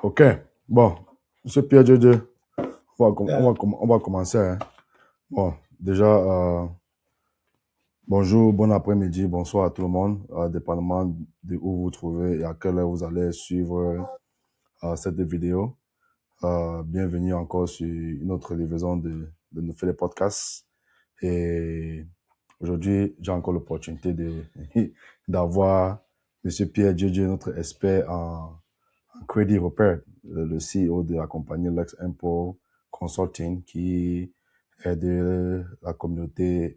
Ok, bon, Monsieur Pierre Dieu, Yeah. on va commencer, hein. Bon, déjà, bonjour, bon après-midi, bonsoir à tout le monde, dépendamment de où vous vous trouvez et à quelle heure vous allez suivre cette vidéo. Bienvenue encore sur une autre livraison de nous faire les podcasts. Et aujourd'hui, j'ai encore l'opportunité d'avoir Monsieur Pierre Dieu, notre expert en Credit Repair, le CEO de la compagnie Lex Import Consulting, qui aide la communauté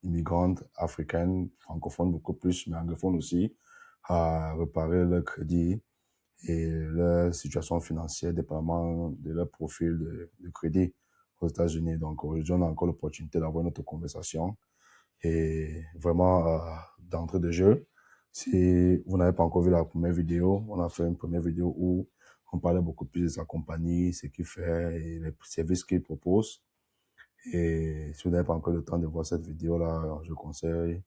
immigrante africaine, francophone beaucoup plus, mais anglophone aussi, à réparer leur crédit et leur situation financière, dépendamment de leur profil de crédit aux États-Unis. Donc aujourd'hui, on a encore l'opportunité d'avoir notre conversation. Et vraiment, d'entrée de jeu, si vous n'avez pas encore vu la première vidéo, on a fait une première vidéo où on parlait beaucoup plus de sa compagnie, ce qu'il fait et les services qu'il propose. Et si vous n'avez pas encore le temps de voir cette vidéo-là, je conseille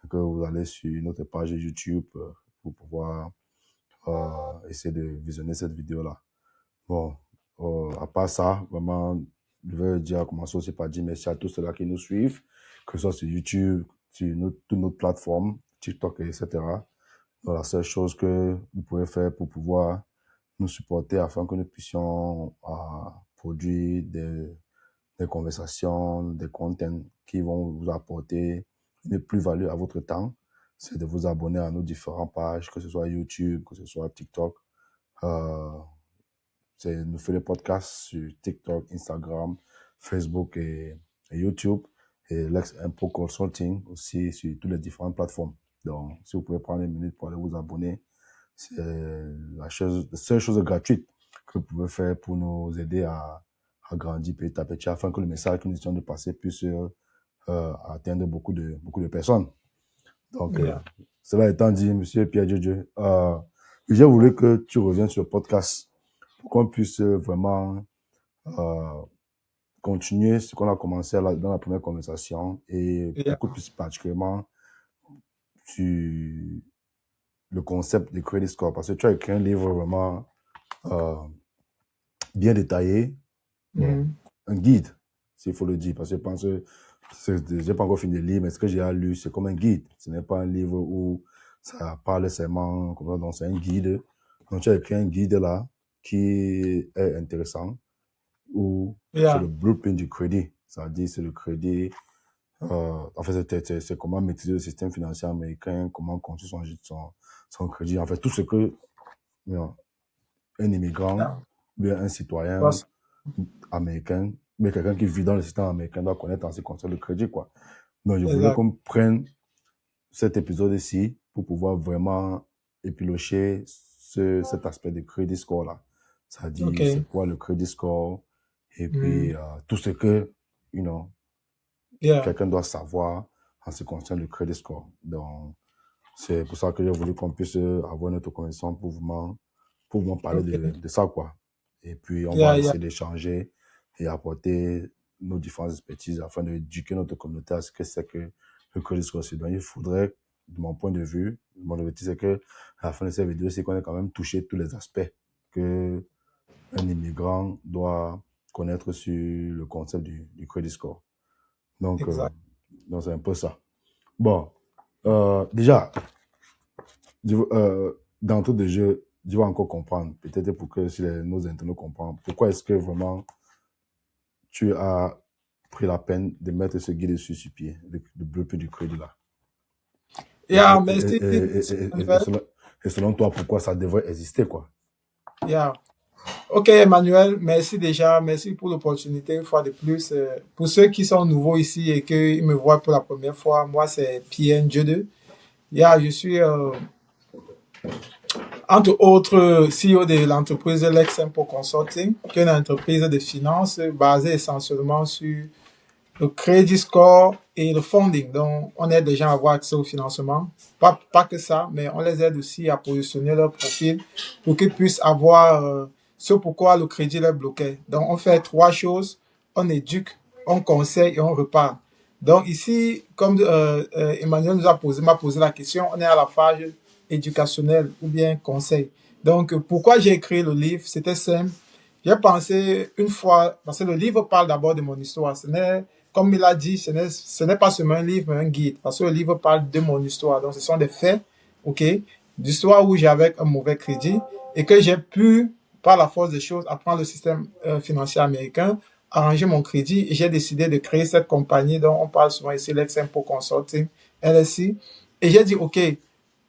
que vous allez sur notre page YouTube pour pouvoir essayer de visionner cette vidéo-là. Bon, à part ça, vraiment, je veux dire, commencer aussi par dire merci à tous ceux-là qui nous suivent, que ce soit sur YouTube, sur toutes nos plateformes, TikTok, etc. Donc, la seule chose que vous pouvez faire pour pouvoir nous supporter afin que nous puissions produire des conversations, des contenus qui vont vous apporter une plus-value à votre temps, c'est de vous abonner à nos différentes pages, que ce soit YouTube, que ce soit TikTok. Nous faisons des podcasts sur TikTok, Instagram, Facebook et YouTube. Et Lex Import Consulting aussi sur toutes les différentes plateformes. Donc, si vous pouvez prendre une minute pour aller vous abonner, c'est la seule chose gratuite que vous pouvez faire pour nous aider à grandir petit à petit afin que le message que nous essayons de passer puisse atteindre beaucoup de personnes. Donc, Yeah. cela étant dit, Monsieur Pierre Dieu, j'ai voulu que tu reviennes sur le podcast pour qu'on puisse vraiment continuer ce qu'on a commencé dans la première conversation et Yeah. beaucoup plus particulièrement sur le concept de credit score, parce que tu as écrit un livre vraiment bien détaillé, bon, un guide, s'il faut le dire, parce que je pense que j'ai pas encore fini de lire, mais ce que j'ai lu, c'est comme un guide. Ce n'est pas un livre où ça parle seulement comme ça, donc c'est un guide. Donc tu as écrit un guide là qui est intéressant, où c'est le blueprint du crédit. C'est-à-dire, c'est le crédit. En fait, c'est comment maîtriser le système financier américain, comment construire son crédit. En fait, tout ce que un immigrant, bien un citoyen américain, mais quelqu'un qui vit dans le système américain doit connaître en ce qui concerne le crédit, quoi. Donc, je voulais qu'on prenne cet épisode ici pour pouvoir vraiment épilocher cet aspect de credit score là. C'est-à-dire, c'est quoi le credit score et puis tout ce que, quelqu'un doit savoir en ce qui concerne le credit score. Donc, c'est pour ça que j'ai voulu qu'on puisse avoir notre connaissance pour vous parler de ça, quoi. Et puis, on va essayer d'échanger et apporter nos différentes expertises afin d'éduquer notre communauté à ce que c'est que le credit score. Donc, il faudrait, de mon point de vue, mon objectif, c'est que à la fin de cette vidéo, c'est qu'on ait quand même touché tous les aspects que un immigrant doit connaître sur le concept du credit score. Donc, c'est un peu ça. Bon, déjà, d'entrée de jeu, je vais encore comprendre, peut-être pour que si nos internautes comprennent, pourquoi est-ce que vraiment tu as pris la peine de mettre ce guide sur pied, le blueprint du crédit là. Merci. Et selon toi, pourquoi ça devrait exister, quoi? Ok, Emmanuel, merci déjà. Merci pour l'opportunité, une fois de plus. Pour ceux qui sont nouveaux ici et qui me voient pour la première fois, moi, c'est Pierre Dieu. Je suis, entre autres, CEO de l'entreprise Lex Import Consulting, qui est une entreprise de finances basée essentiellement sur le credit score et le funding. Donc, on aide les gens à avoir accès au financement. Pas que ça, mais on les aide aussi à positionner leur profil pour qu'ils puissent avoir ce pourquoi le crédit leur bloquait. Donc, on fait trois choses. On éduque, on conseille et on repart. Donc, ici, comme Emmanuel m'a posé la question, on est à la phase éducationnelle ou bien conseil. Donc, pourquoi j'ai écrit le livre? C'était simple. J'ai pensé une fois, parce que le livre parle d'abord de mon histoire. Comme il a dit, ce n'est pas seulement un livre, mais un guide. Parce que le livre parle de mon histoire. Donc, ce sont des faits, OK, d'histoire où j'avais un mauvais crédit et que j'ai pu, par la force des choses, apprendre le système financier américain, arranger mon crédit et j'ai décidé de créer cette compagnie dont on parle souvent ici, Lex-Impo Consulting, LSI. Et j'ai dit, OK,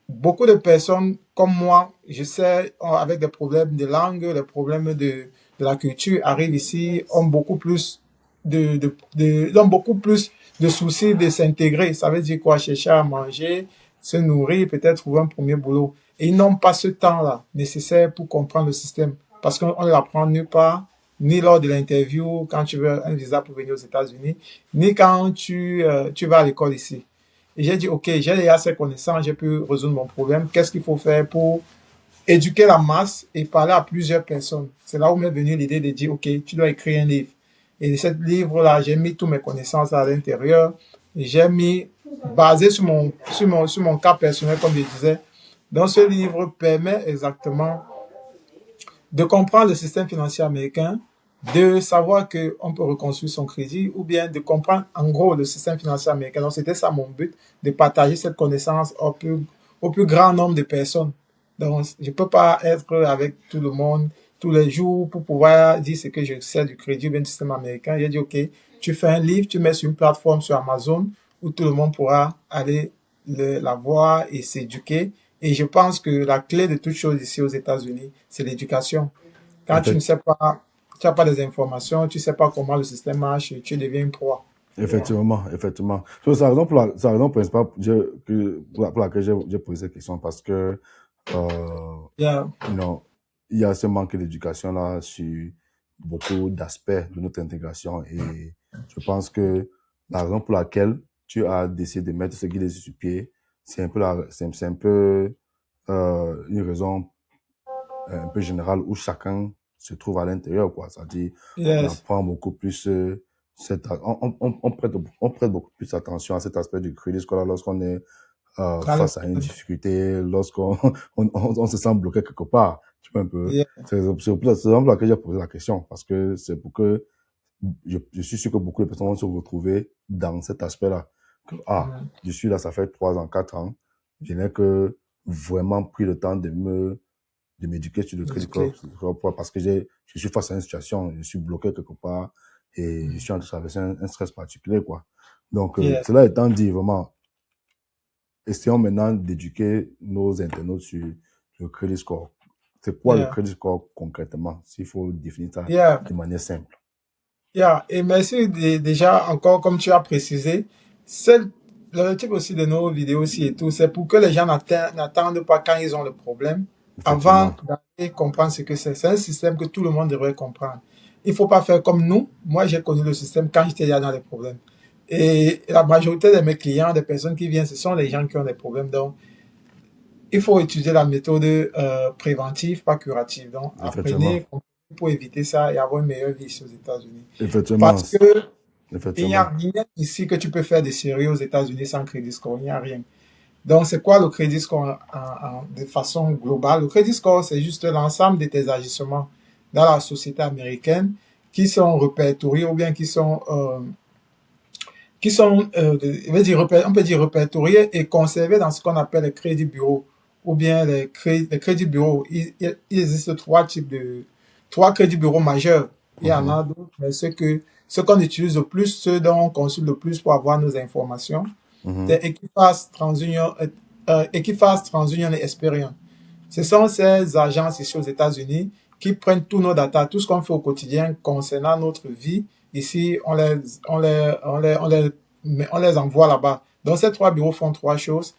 beaucoup de personnes comme moi, je sais, avec des problèmes de langue, des problèmes de la culture, arrivent ici, ont beaucoup plus de soucis de s'intégrer. Ça veut dire quoi? Chercher à manger, se nourrir, peut-être trouver un premier boulot. Et ils n'ont pas ce temps-là nécessaire pour comprendre le système. Parce qu'on ne l'apprend nulle part, ni lors de l'interview, quand tu veux un visa pour venir aux États-Unis, ni quand tu vas à l'école ici. Et j'ai dit, OK, j'ai déjà ces connaissances, j'ai pu résoudre mon problème. Qu'est-ce qu'il faut faire pour éduquer la masse et parler à plusieurs personnes? C'est là où m'est venue l'idée de dire, OK, tu dois écrire un livre. Et de ce livre-là, j'ai mis toutes mes connaissances à l'intérieur. J'ai mis, basé sur mon cas personnel, comme je disais. Donc, ce livre permet exactement de comprendre le système financier américain, de savoir qu'on peut reconstruire son crédit ou bien de comprendre en gros le système financier américain. Donc, c'était ça mon but, de partager cette connaissance au plus grand nombre de personnes. Donc, je ne peux pas être avec tout le monde tous les jours pour pouvoir dire ce que je sais du crédit ou bien du système américain. J'ai dit, OK, tu fais un livre, tu mets sur une plateforme sur Amazon où tout le monde pourra aller la voir et s'éduquer. Et je pense que la clé de toute chose ici aux États-Unis, c'est l'éducation. Quand tu ne sais pas, tu n'as pas les informations, tu ne sais pas comment le système marche, tu deviens une proie. Effectivement, effectivement. C'est la raison c'est la raison principale pour laquelle j'ai posé cette question parce que, Yeah, you know, il y a ce manque d'éducation là sur beaucoup d'aspects de notre intégration et je pense que la raison pour laquelle tu as décidé de mettre ce guide sur pied, c'est un peu c'est un peu, une raison un peu générale où chacun se trouve à l'intérieur, quoi. C'est-à-dire, on yes, apprend beaucoup plus, on prête beaucoup plus attention à cet aspect du crédit scolaire lorsqu'on est dans le face à une difficulté, lorsqu'on on se sent bloqué quelque part. Tu vois un peu. yeah, C'est pour laquelle j'ai posé la question, parce que c'est pour que je suis sûr que beaucoup de personnes vont se retrouver dans cet aspect-là. Que, je suis là, ça fait 3 ans, 4 ans. Je n'ai que vraiment pris le temps de m'éduquer sur le crédit éduquer. parce que je suis face à une situation, je suis bloqué quelque part et je suis en train de traverser un stress particulier, quoi. Donc, Yeah, cela étant dit, vraiment, essayons maintenant d'éduquer nos internautes sur le crédit score. C'est quoi le yeah, crédit score concrètement, s'il faut définir ça yeah, de manière simple? yeah. Et merci déjà encore, comme tu as précisé, c'est le type aussi de nos vidéos aussi et tout, c'est pour que les gens n'attendent pas quand ils ont le problème avant Effectivement. d'aller comprendre ce que c'est. C'est un système que tout le monde devrait comprendre. Il faut pas faire comme nous. Moi, j'ai connu le système quand j'étais déjà dans les problèmes. Et la majorité de mes clients, des personnes qui viennent, ce sont les gens qui ont des problèmes. Donc, il faut utiliser la méthode préventive, pas curative. Donc, Effectivement. apprenez pour éviter ça et avoir une meilleure vie ici aux États-Unis. Effectivement. Parce que il n'y a Effectivement. rien ici que tu peux faire de sérieux aux États-Unis sans crédit score. Il n'y a rien. Donc, c'est quoi le crédit score de façon globale? Le crédit score, c'est juste l'ensemble de tes agissements dans la société américaine qui sont répertoriés ou bien on peut dire répertoriés et conservés dans ce qu'on appelle les crédits bureaux ou bien les crédits bureaux. Il existe trois crédits bureaux majeurs. Il y en Mhm. a d'autres, mais ce qu'on utilise le plus, ceux dont on consulte le plus pour avoir nos informations, Mhm. c'est Equifax, TransUnion et Experian. Ce sont ces agences ici aux États-Unis qui prennent tous nos data, tout ce qu'on fait au quotidien concernant notre vie. Ici, on les envoie là-bas. Donc, ces trois bureaux font trois choses.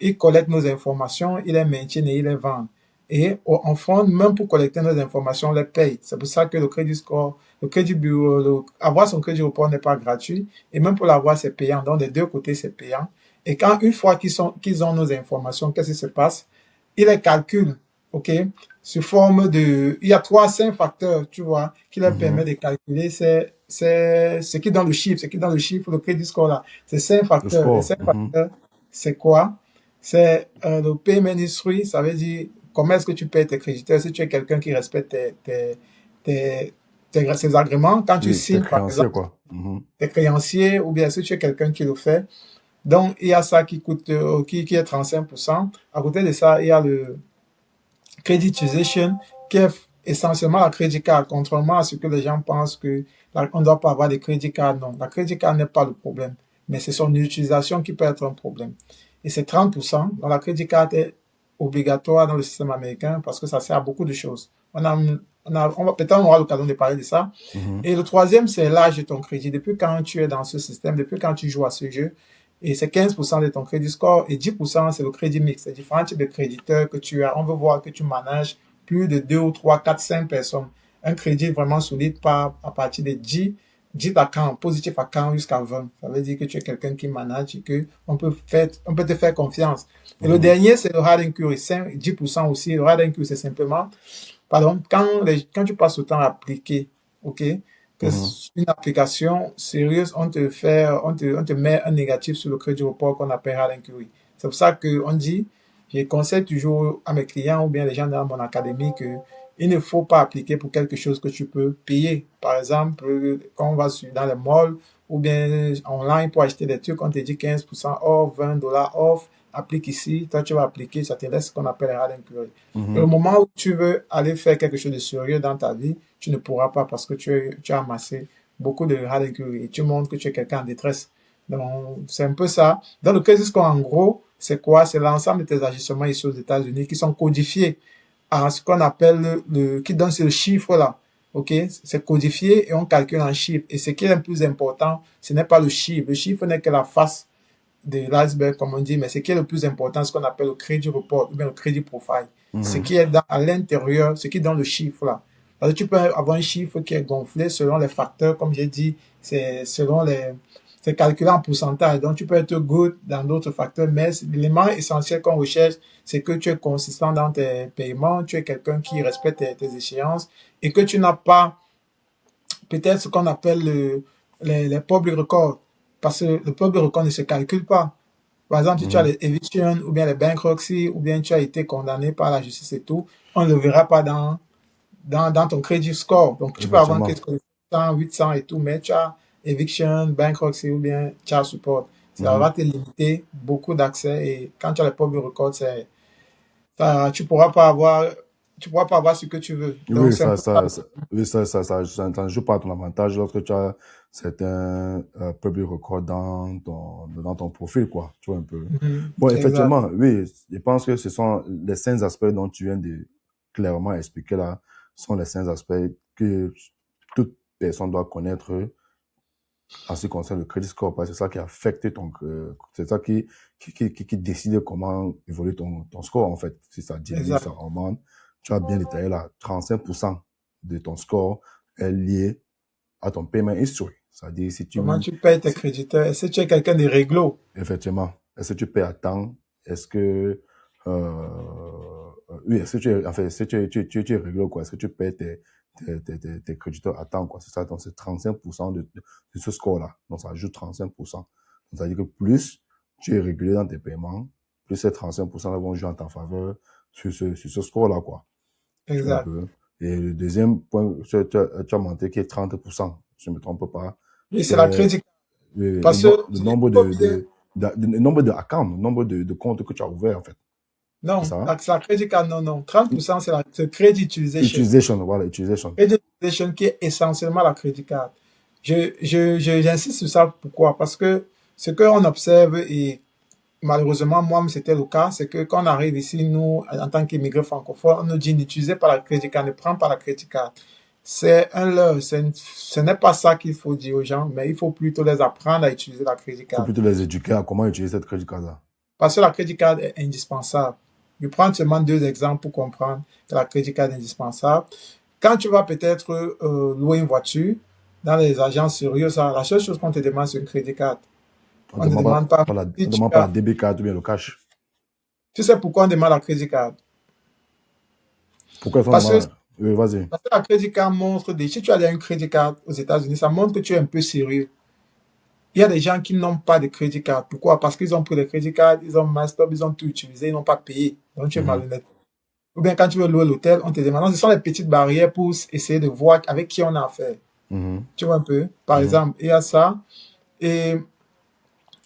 Ils collectent nos informations, ils les maintiennent et ils les vendent. Et en fond, même pour collecter nos informations, on les paye. C'est pour ça que le crédit score, le crédit bureau, avoir son crédit report n'est pas gratuit. Et même pour l'avoir, c'est payant. Donc, des deux côtés, c'est payant. Et quand, une fois qu'ils ont nos informations, qu'est-ce qui se passe? Ils les calculent, OK? Sous forme il y a 5 facteurs, tu vois, qui leur Mhm. permettent de calculer ce qui est dans le chiffre, le crédit score là. C'est 5 facteurs. Les Le cinq score. Mhm. facteurs, c'est quoi? C'est le payment history, ça veut dire comment est-ce que tu payes tes créditeurs? Si tu es quelqu'un qui respecte ses agréments, quand tu Oui, tes signes, par créanciers, exemple, quoi. Mhm. tes créanciers, ou bien si tu es quelqu'un qui le fait. Donc, il y a ça qui coûte, qui est 35%. À côté de ça, il y a le credit utilisation, qui est essentiellement la credit card, contrairement à ce que les gens pensent que on ne doit pas avoir de credit card. Non, la credit card n'est pas le problème, mais c'est son utilisation qui peut être un problème. Et c'est 30%. Donc, la credit card est obligatoire dans le système américain parce que ça sert à beaucoup de choses. Peut-être on aura l'occasion de parler de ça. Mhm. Et le troisième, c'est l'âge de ton crédit. Depuis quand tu es dans ce système, depuis quand tu joues à ce jeu, et c'est 15% de ton crédit score et 10% c'est le crédit mix. C'est différents types de créditeurs que tu as. On veut voir que tu manages plus de 2 ou 3, 4, 5 personnes. Un crédit vraiment solide part à partir de 10 accounts, positif account jusqu'à 20. Ça veut dire que tu es quelqu'un qui manage et que on peut te faire confiance. Et le Mhm. dernier, c'est le hard inquiry, 10% aussi. Le hard inquiry, c'est simplement, pardon, quand tu passes le temps à appliquer, ok, que Mhm. une application sérieuse, on te met un négatif sur le crédit report qu'on appelle hard inquiry. C'est pour ça qu'on dit, je conseille toujours à mes clients ou bien les gens dans mon académie que il ne faut pas appliquer pour quelque chose que tu peux payer. Par exemple, quand on va dans les malls ou bien online pour acheter des trucs, on te dit 15% off, $20 off, applique ici, toi tu vas appliquer, ça te laisse ce qu'on appelle hard inquiry. Et au Mhm. moment où tu veux aller faire quelque chose de sérieux dans ta vie, tu ne pourras pas parce que tu as amassé beaucoup de hard inquiry et tu montres que tu es quelqu'un en détresse. Donc, c'est un peu ça. Dans le credit score, en gros, c'est quoi? C'est l'ensemble de tes agissements ici aux États-Unis qui sont codifiés à ce qu'on appelle qui donne ce chiffre-là. OK? C'est codifié et on calcule en chiffres. Et ce qui est le plus important, ce n'est pas le chiffre. Le chiffre n'est que la face de l'iceberg, comme on dit, mais ce qui est le plus important, c'est ce qu'on appelle le credit report ou bien le credit profile. Ce Mhm. qui est à l'intérieur, ce qui donne le chiffre là. Parce que tu peux avoir un chiffre qui est gonflé selon les facteurs, comme j'ai dit, c'est calculé en pourcentage. Donc, tu peux être good dans d'autres facteurs, mais l'élément essentiel qu'on recherche, c'est que tu es consistant dans tes paiements, tu es quelqu'un qui respecte tes échéances et que tu n'as pas peut-être ce qu'on appelle les public records. Parce que le public record ne se calcule pas. Par exemple, si tu as Mhm. les evictions ou bien les bankruptcy ou bien tu as été condamné par la justice et tout, on ne le verra pas dans ton credit score. Donc, tu peux avoir un Effectivement. credit score de 100, 800 et tout, mais tu as eviction, bankruptcy ou bien child support. Ça Mhm. va te limiter beaucoup d'accès et quand tu as les public records, ça, tu pourras pas avoir ce que tu veux. Donc, Oui, c'est un peu ça. oui, ça ne joue pas à ton avantage lorsque tu as certains public records dans ton profil, quoi. Tu vois un peu. Mhm. Bon, Exact. effectivement, oui, je pense que ce sont les 5 aspects dont tu viens de clairement expliquer là, sont les 5 aspects que toute personne doit connaître en ce qui concerne le crédit score, parce que c'est ça qui affecte c'est ça qui décide comment évolue ton score, en fait. Si ça diminue, ça Exact. augmente. Tu as bien détaillé là, 35% de ton score est lié à ton payment history. C'est-à-dire, Comment tu payes tes créditeurs? Est-ce que tu es quelqu'un de réglo? effectivement, est-ce que tu payes à temps? Est-ce que, oui, est-ce que est-ce que tu es réglo, quoi? Est-ce que tu payes tes créditeurs à temps, quoi? C'est ça, donc c'est 35% de ce score-là. Donc, ça ajoute 35%. Donc, ça veut dire que plus tu es régulier dans tes paiements, plus ces 35% là vont jouer en ta faveur sur ce score-là, quoi. Tu vois un Exact. peu. Et le deuxième point, tu as monté qui est 30%. Si je ne me trompe pas. Et c'est la C'est crédit. le, Parce que le il nombre faut bien. le nombre de accounts, le nombre de comptes que tu as ouverts, en fait. C'est Non, ça? c'est la crédit card, non, non. 30%, c'est credit utilisation. Utilisation, voilà, utilisation. Credit utilisation qui est essentiellement la crédit card. J'insiste sur ça. Pourquoi? Parce que ce qu'on observe, et malheureusement, moi, c'était le cas, c'est que quand on arrive ici, nous, en tant qu'immigrés francophones, on nous dit n'utilisez pas la crédit card, ne prends pas la crédit card. C'est un leurre. Ce n'est pas ça qu'il faut dire aux gens, mais il faut plutôt les apprendre à utiliser la crédit Il faut card. plutôt les éduquer à comment utiliser cette crédit card-là. Parce que la crédit card est indispensable. Je prends seulement deux exemples pour comprendre que la crédit card est indispensable. Quand tu vas peut-être louer une voiture dans les agences sérieuses, la seule chose qu'on te demande, c'est une crédit card. On On ne demande demande pas on si tu demande pas la as. debit card ou bien le cash. Tu sais pourquoi on demande la crédit card? Pourquoi est-ce qu'on Parce que, demande? Oui, vas-y. parce que la crédit card montre, si tu as une crédit card aux États-Unis, ça montre que tu es un peu sérieux. Il y a des gens qui n'ont pas de crédit card. Pourquoi? Parce qu'ils ont pris des crédit cards, ils ont master, ils ont tout utilisé, ils n'ont pas payé. Donc tu es Mhm. malhonnête. Ou bien quand tu veux louer l'hôtel, on te demande. Donc, ce sont les petites barrières pour essayer de voir avec qui on a affaire. Mhm. Tu vois un peu? Par Mhm. exemple, il y a ça. Et,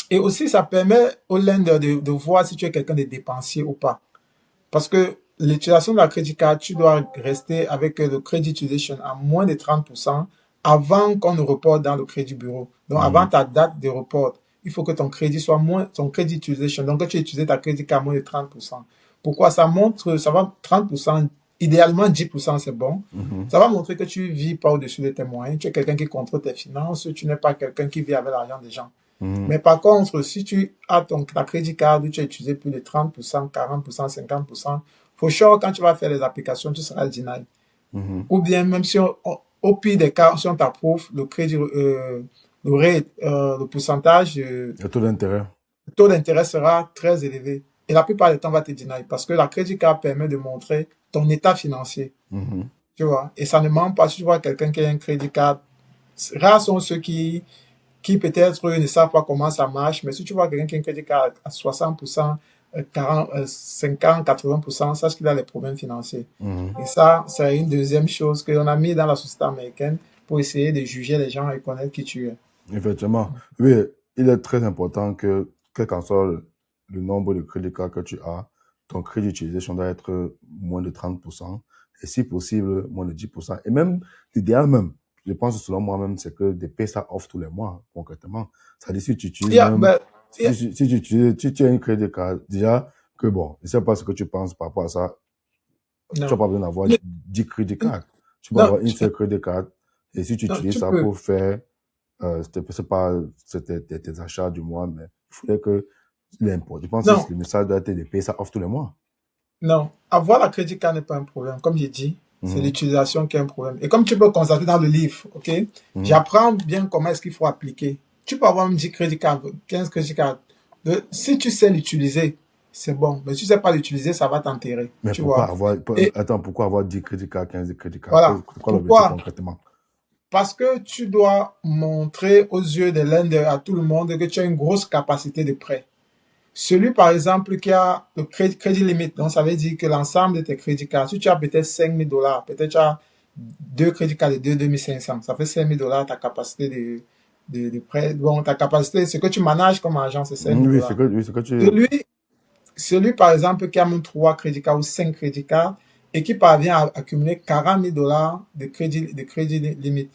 et aussi, ça permet au lender de voir si tu es quelqu'un de dépensier ou pas. Parce que l'utilisation de la crédit card, tu dois rester avec le credit utilisation à moins de 30% avant qu'on ne reporte dans le crédit bureau. Donc, avant Mhm. ta date de report, il faut que ton crédit soit moins, ton crédit utilisation, donc que tu utilises ta crédit card à moins de 30%. Pourquoi? Ça montre, ça va 30%, idéalement 10%, c'est bon. Mhm. Ça va montrer que tu vis pas au-dessus de tes moyens. Tu es quelqu'un qui contrôle tes finances. Tu n'es pas quelqu'un qui vit avec l'argent des gens. Mhm. Mais par contre, si tu as ta crédit card où tu as utilisé plus de 30%, 40%, 50%, for sure, quand tu vas faire les applications, tu seras denied. Mhm. Ou bien, même si au pire des cas, si on t'approuve, le crédit, le rate, le pourcentage, Le taux d'intérêt. le taux d'intérêt sera très élevé. Et la plupart du temps, on va te deny parce que la crédit card permet de montrer ton état financier. Mhm. Tu vois? Et ça ne ment pas. Si tu vois quelqu'un qui a un crédit card, rares sont ceux qui peut-être ne savent pas comment ça marche, mais si tu vois quelqu'un qui a un crédit card à 60%, 40, 50, 80%, sache qu'il a des problèmes financiers. Mhm. Et ça, c'est une deuxième chose qu'on a mis dans la société américaine pour essayer de juger les gens et connaître qui tu es. Effectivement. Oui, il est très important que, quel qu'en soit le nombre de crédits cards que tu as, ton crédit d'utilisation doit être moins de 30%, et si possible, moins de 10%. Et même, l'idéal même, je pense selon moi-même, c'est que de payer ça off tous les mois, concrètement. C'est-à-dire, si tu utilises Yeah, même, but, yeah, si tu utilises, si tu as une crédit card, déjà, que bon, je sais pas ce que tu penses par rapport à ça, tu n'as non. pas besoin d'avoir 10 crédits cards. Tu peux Non, avoir une seule crédit card, et si tu non, utilises tu ça peux. pour faire c'est pas c'était tes achats du mois, mais il faudrait que l'impôt. Je pense Non, que le message doit être de payer ça off tous les mois. non. Avoir la crédit card n'est pas un problème. Comme j'ai dit, c'est Mhm. l'utilisation qui est un problème. Et comme tu peux constater dans le livre, ok, Mhm. j'apprends bien comment est-ce qu'il faut appliquer. Tu peux avoir même 10 crédits cards, 15 crédits cards. Si tu sais l'utiliser, c'est bon. Mais si tu sais pas l'utiliser, ça va t'enterrer. Mais Tu vois? Et pourquoi avoir 10 crédits cards, 15 crédits cards? voilà. C'est quoi l'objectif Pourquoi? concrètement? Parce que tu dois montrer aux yeux des lenders à tout le monde que tu as une grosse capacité de prêt. Celui, par exemple, qui a le crédit limite, donc ça veut dire que l'ensemble de tes crédits cards, si tu as peut-être 5 000 $, peut-être tu as deux crédits cards de 2 500, ça fait 5 000 $ ta capacité de prêt. Bon, ta capacité, ce que tu manages comme argent, c'est 5 Mhm, 000 oui, dollars. oui, c'est que tu. Celui, celui, par exemple, qui a même 3 crédits cards ou 5 crédits cards et qui parvient à accumuler 40 000 $ de crédit limite.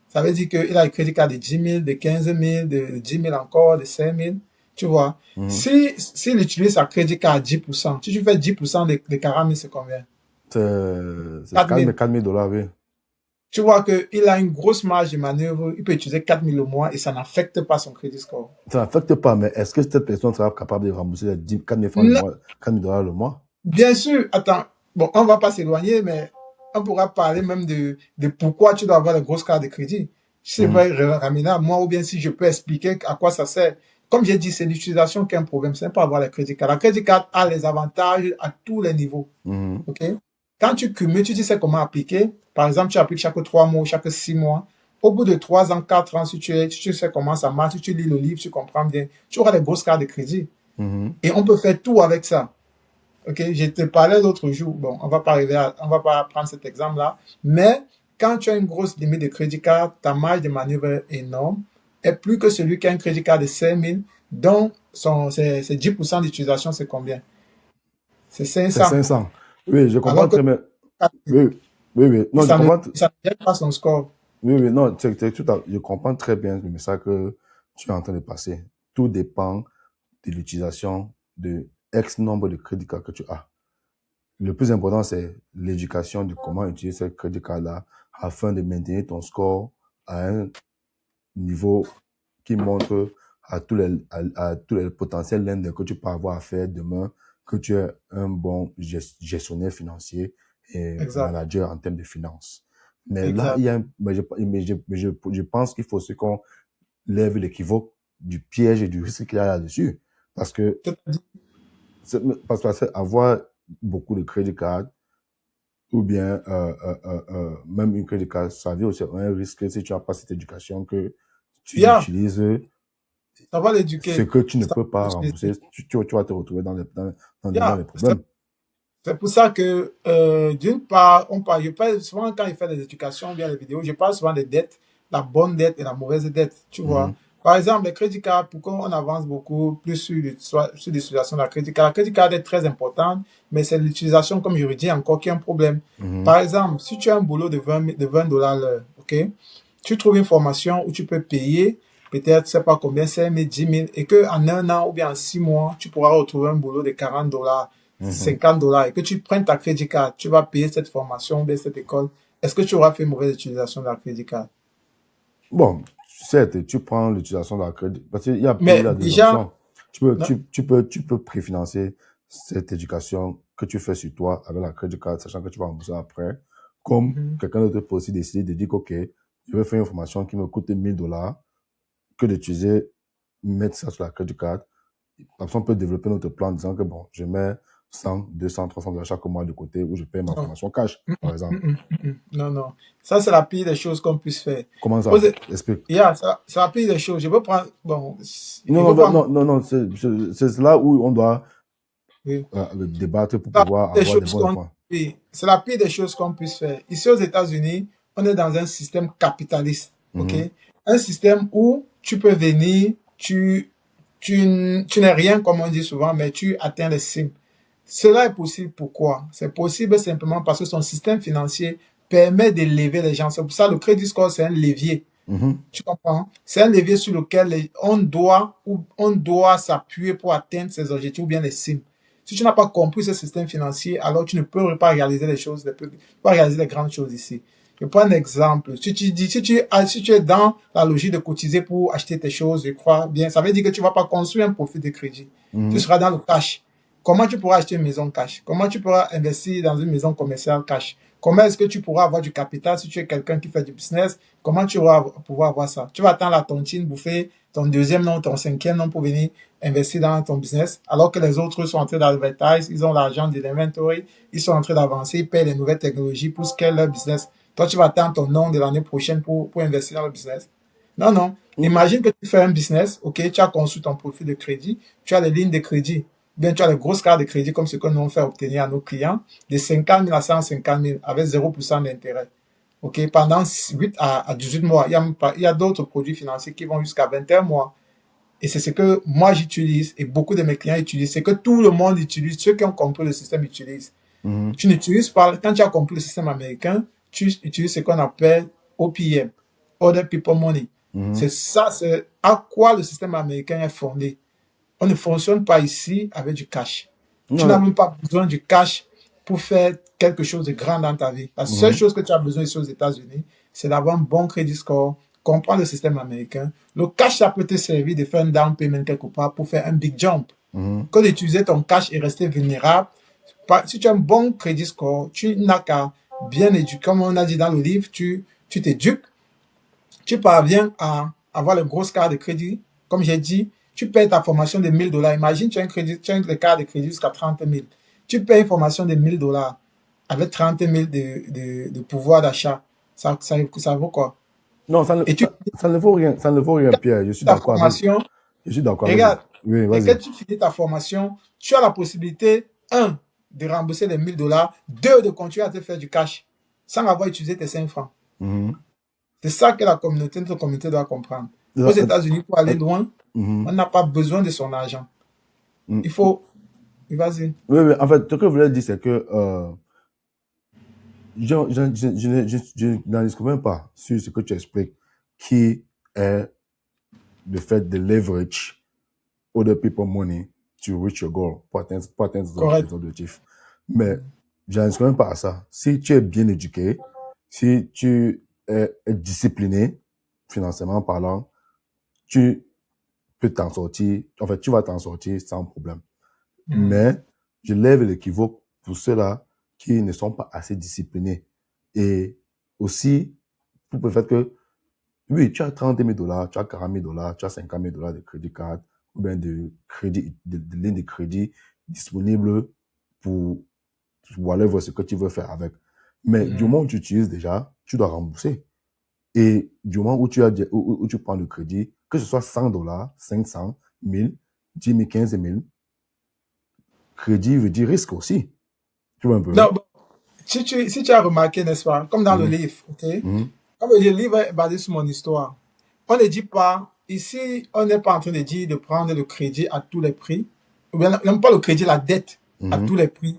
Ça veut dire qu'il a un crédit card de 10 000, de 15 000, de 10 000 encore, de 5 000. Tu vois. Mhm. S'il utilise sa crédit card à 10%, si tu fais 10% de 40 000, c'est combien? C'est 4 000. 4 000 dollars, oui. Tu vois qu'il a une grosse marge de manœuvre. Il peut utiliser 4 000 au mois et ça n'affecte pas son crédit score. Ça n'affecte pas, mais est-ce que cette personne sera capable de rembourser les 4 000 francs le Non, mois, 4 000 dollars le mois? bien sûr, attends. Bon, on va pas s'éloigner, mais on pourra parler même de pourquoi tu dois avoir des grosses cartes de crédit. Si c'est Mhm. pas ramener à moi ou bien si je peux expliquer à quoi ça sert. Comme j'ai dit, c'est l'utilisation qui est un problème. C'est pas avoir la crédit card. La crédit card a les avantages à tous les niveaux. Mhm. OK? Quand tu cumules, tu sais comment appliquer. Par exemple, tu appliques chaque 3 mois, chaque 6 mois. Au bout de 3 ans, 4 ans, si tu sais comment ça marche, si tu lis le livre, tu comprends bien, tu auras des grosses cartes de crédit. Mhm. Et on peut faire tout avec ça. OK? Je te parlais l'autre jour. Bon, on va pas prendre cet exemple-là. Mais quand tu as une grosse limite de crédit card, ta marge de manœuvre est énorme. Et plus que celui qui a un crédit card de 5 000, dont ses 10% d'utilisation, c'est combien? C'est C'est 500. 500. Oui, je comprends Alors que très bien. Oui, oui, oui. Non, je comprends. ça ne gêne pas son score. Oui, oui, non, je comprends très bien le message que tu es en train de passer. Tout dépend de l'utilisation de X nombre de crédits cards que tu as. Le plus important, c'est l'éducation de comment utiliser ces crédits cards-là afin de maintenir ton score à un niveau qui montre à tous les potentiels lenders que tu peux avoir à faire demain que tu es un bon gestionnaire financier et Exact. manager en termes de finances. Mais là, Exact. je pense qu'il faut ce qu'on lève l'équivoque du piège et du risque qu'il y a là-dessus. Parce que, parce que avoir beaucoup de crédit cards ou bien même une crédit card, ça veut aussi un risque si tu n'as pas cette éducation que tu Yeah, utilises ça va ce l'éduquer. que tu ne Ça peux va pas rembourser, l'utiliser. tu vas te retrouver dans Yeah, les problèmes. C'est pour ça que, d'une part, je parle souvent quand il fait des éducations, bien les vidéos, je parle souvent des dettes, la bonne dette et la mauvaise dette, tu vois. Mhm, Par exemple, les crédits cards, pourquoi on avance beaucoup plus sur l'utilisation de la crédit card? La crédit card est très importante, mais c'est l'utilisation, comme je le dis encore, qui est un problème. mhm, Par exemple, si tu as un boulot de 20 dollars l'heure, ok? Tu trouves une formation où tu peux payer peut-être, je sais pas combien, 5 000, 10 000, et que en un an ou bien en 6 mois, tu pourras retrouver un boulot de 40 dollars, mhm. 50 dollars, et que tu prennes ta crédit card, tu vas payer cette formation ou bien cette école. Est-ce que tu auras fait mauvaise utilisation de la crédit card? Bon, certes, tu prends l'utilisation de la crédit, parce il y Mais a deux déjà, options. Tu peux, non, tu peux préfinancer cette éducation que tu fais sur toi avec la crédit card, sachant que tu vas rembourser après. Comme mhm, quelqu'un d'autre peut aussi décider de dire, OK, je vais faire une formation qui me coûte 1000 dollars que d'utiliser, mettre ça sur la crédit card. Après, on peut développer notre plan en disant que bon, je mets 100, 200, 300 dollars chaque mois de côté où je paye ma non, formation cash, par exemple. non, non. Ça, c'est la pire des choses qu'on puisse faire. Comment Aux- ça? Explique. Yeah, ça, c'est la pire des choses. Je veux prendre, bon, Non, je non, veux prendre, non, non, non, c'est là où on doit oui. débattre pour La pouvoir pire des avoir des choses bons qu'on, points. oui, c'est la pire des choses qu'on puisse faire. Ici aux États-Unis, on est dans un système capitaliste, ok? Mhm, Un système où tu peux venir, tu n'es rien comme on dit souvent, mais tu atteins les cibles. Cela est possible pourquoi? C'est possible simplement parce que son système financier permet d'élever les gens. C'est pour ça que le crédit score, c'est un levier. mhm, Tu comprends? C'est un levier sur lequel on doit s'appuyer pour atteindre ses objectifs ou bien les cibles. Si tu n'as pas compris ce système financier, alors tu ne peux pas réaliser les choses, pas réaliser les grandes choses ici. Je prends un exemple. Si tu es dans la logique de cotiser pour acheter tes choses, je crois bien, ça veut dire que tu ne vas pas construire un profil de crédit. Tu mhm, seras dans le cash. Comment tu pourras acheter une maison cash? Comment tu pourras investir dans une maison commerciale cash? Comment est-ce que tu pourras avoir du capital si tu es quelqu'un qui fait du business? Comment tu vas pouvoir avoir ça? Tu vas attendre la tontine, bouffer ton deuxième nom, ton cinquième nom pour venir investir dans ton business, alors que les autres sont en train d'advertise, ils ont l'argent de l'inventory, ils sont en train d'avancer, ils paient les nouvelles technologies pour scaler leur business. Toi, tu vas attendre ton nom de l'année prochaine pour investir dans le business. Non, non. mhm. Imagine que tu fais un business, ok, tu as construit ton profil de crédit, tu as les lignes de crédit, bien tu as les grosses cartes de crédit comme ce que nous on fait obtenir à nos clients, de 50 000 à 150 000 avec 0% d'intérêt. Ok, pendant 8 à 18 mois, il y a d'autres produits financiers qui vont jusqu'à 21 mois. Et c'est ce que moi j'utilise et beaucoup de mes clients utilisent. C'est que tout le monde utilise, ceux qui ont compris le système utilisent. Mhm, Tu n'utilises pas, quand tu as compris le système américain, tu utilises ce qu'on appelle OPM, Other People Money. mhm. C'est ça, c'est à quoi le système américain est fondé. On ne fonctionne pas ici avec du cash. Tu n'as Non, même pas besoin du cash pour faire quelque chose de grand dans ta vie. La seule mhm, chose que tu as besoin ici aux États-Unis, c'est d'avoir un bon crédit score, comprendre le système américain. Le cash, ça peut te servir de faire un down payment quelque part pour faire un big jump. mhm. Que d'utiliser ton cash et rester vulnérable. Si tu as un bon crédit score, tu n'as qu'à bien éduquer. Comme on a dit dans le livre, tu t'éduques, tu parviens à avoir les grosses cartes de crédit. Comme j'ai dit, tu payes ta formation de 1000 dollars. Imagine, tu as une carte de crédit jusqu'à 30 000. Tu payes une formation de 1000 dollars avec 30 000 de pouvoir d'achat. Ça vaut quoi? Non, Et tu ça ne vaut rien, ça ne vaut rien, Pierre. ta formation, Je suis d'accord avec. regarde, Oui, et que vas-y. tu finis ta formation, tu as la possibilité, un, de rembourser les 1000 dollars, deux, de continuer à te faire du cash sans avoir utilisé tes 5 francs. Mhm. C'est ça que notre communauté doit comprendre. Aux Euh, États-Unis, pour aller euh, loin, mhm, on n'a pas besoin de son argent. Il mhm. faut, vas-y. Oui, oui, en fait, ce que je voulais dire, c'est que je n'en discute même pas sur ce que tu expliques, qui est le fait de leverage other people money to reach your goal, pour atteindre Correct. tes objectifs. Mais je n'en discute même pas à ça. Si tu es bien éduqué, si tu es discipliné, financièrement parlant, tu peux t'en sortir, en fait, tu vas t'en sortir sans problème. Mm. Mais je lève l'équivoque pour ceux-là qui ne sont pas assez disciplinés. Et aussi, pour le fait que, oui, tu as 30 000 dollars, tu as 40 000 dollars, tu as 50 000 dollars de crédit card, ou bien de ligne de crédit disponible pour aller voir ce que tu veux faire avec. Mais du moment où tu utilises déjà, tu dois rembourser. Et du moment où où tu prends le crédit, que ce soit 100 dollars, 500, 1000, 10 000, 15 000, crédit veut dire risque aussi. Tu vois un peu? Non, bon, si tu as remarqué, n'est-ce pas, comme dans le Mhm, livre, ok? mhm, Comme le livre est basé sur mon histoire, on ne dit pas, ici, on n'est pas en train de dire de prendre le crédit à tous les prix, ou bien non pas le crédit, la dette à mhm. tous les prix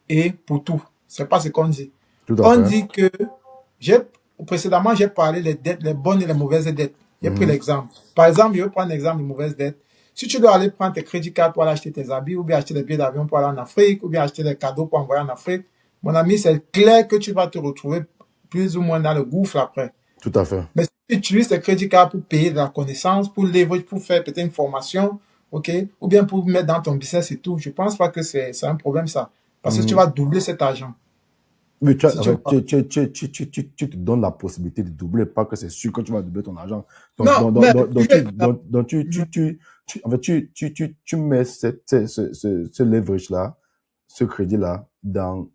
et pour tout. C'est pas ce qu'on dit. Tout à On fait. dit que j'ai précédemment j'ai parlé des dettes, les bonnes et les mauvaises dettes. J'ai pris Mhm, l'exemple. Par exemple, je vais prendre l'exemple de mauvaises dettes. Si tu dois aller prendre tes crédits cartes pour aller acheter tes habits, ou bien acheter des billets d'avion pour aller en Afrique, ou bien acheter des cadeaux pour envoyer en Afrique, mon ami, c'est clair que tu vas te retrouver plus ou moins dans le gouffre après. tout à fait. Mais si tu utilises tes crédits cartes pour payer de la connaissance, pour leverage, pour faire peut-être une formation, ok, ou bien pour mettre dans ton business et tout, je pense pas que c'est un problème ça. Parce que tu Mhm. vas doubler cet argent. Oui, Si en tu fait, vois. tu te donnes la possibilité de doubler, pas que c'est sûr que tu vas doubler ton argent. Non, mais En fait, tu mets ce leverage-là, ce crédit-là, dans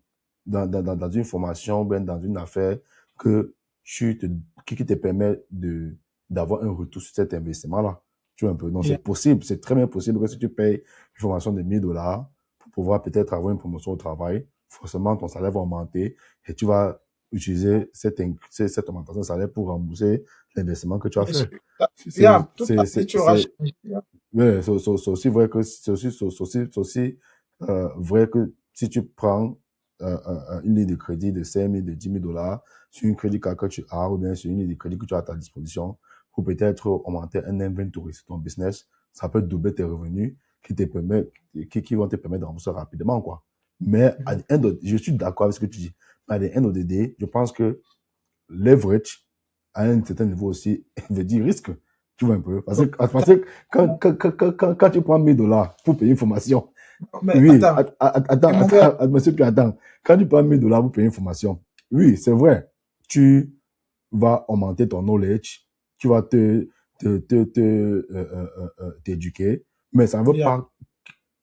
une formation, ben dans une affaire que tu te, qui te permet d'avoir un retour sur cet investissement-là. Tu vois un peu. Donc, c'est yeah. possible, c'est très bien possible que si tu payes une formation de 1 000 $ pour pouvoir peut-être avoir une promotion au travail, forcément, ton salaire va augmenter et tu vas utiliser cette augmentation de salaire pour rembourser l'investissement que tu as Bien sûr. fait. Yeah, toute ta vie, tu auras C'est, changé. Yeah. ouais, c'est aussi vrai que, c'est aussi vrai que si tu prends une ligne de crédit de 5 000, de 10 000 $ sur une crédit card que tu as, ou bien sur une ligne de crédit que tu as à ta disposition, pour peut-être augmenter un inventory sur ton business, ça peut doubler tes revenus qui vont te permettre de rembourser rapidement, quoi. Mais Mhm. je suis d'accord avec ce que tu dis. Mais à the end of the day, je pense que leverage, à un certain niveau aussi, veut dire risque. Tu vois un peu. Parce que quand tu prends 1 000 $ pour payer une formation, Mais oui, attends, Emmanuel, attends, monsieur, puis attends. Quand tu prends 1 000 $ pour payer une formation, oui, c'est vrai, tu vas augmenter ton knowledge, tu vas t'éduquer, mais ça ne veut yeah. pas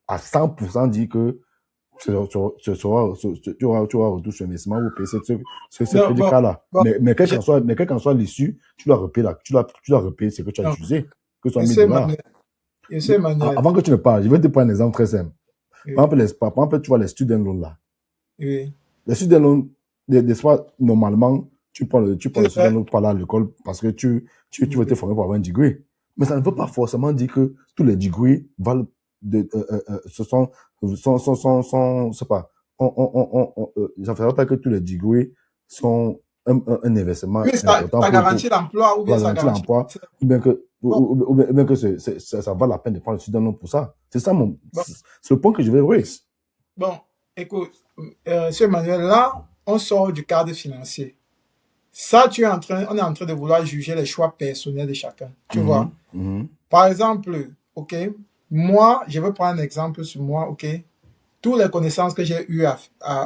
à 100% dire que tu auras retour sur investissement ou payer ce Non, crédit bon, card-là. bon, Mais quel qu'en soit l'issue, tu dois repayer tu dois repayer ce que tu as non, utilisé, que ce soit 1000 monsieur dollars. Emmanuel, monsieur Emmanuel, Avant que tu ne parles, je vais te prendre un exemple très simple. oui, Par exemple, tu vois les student loans là. oui, Les student loans, des fois, normalement, tu prends le c'est student vrai, loan pour aller à l'école parce que tu veux te oui. former pour avoir un degree. Mais ça ne veut pas forcément dire que tous les degrees valent ce c'est pas, ça ne veut pas que tous les degrees sont un investissement Oui, important ça garantit l'emploi ou pour bien ça garantir garantit. l'emploi, ou bien que, Bon, ou bien que ça vaut la peine de prendre le student loan pour ça. C'est ça bon, c'est le point que je vais raise. bon, écoute, monsieur Emmanuel, là, on sort du cadre financier. Ça, on est en train de vouloir juger les choix personnels de chacun. Tu vois? Mhm, mhm, Par exemple, ok, moi, je vais prendre un exemple sur moi, ok. Toutes les connaissances que j'ai eu à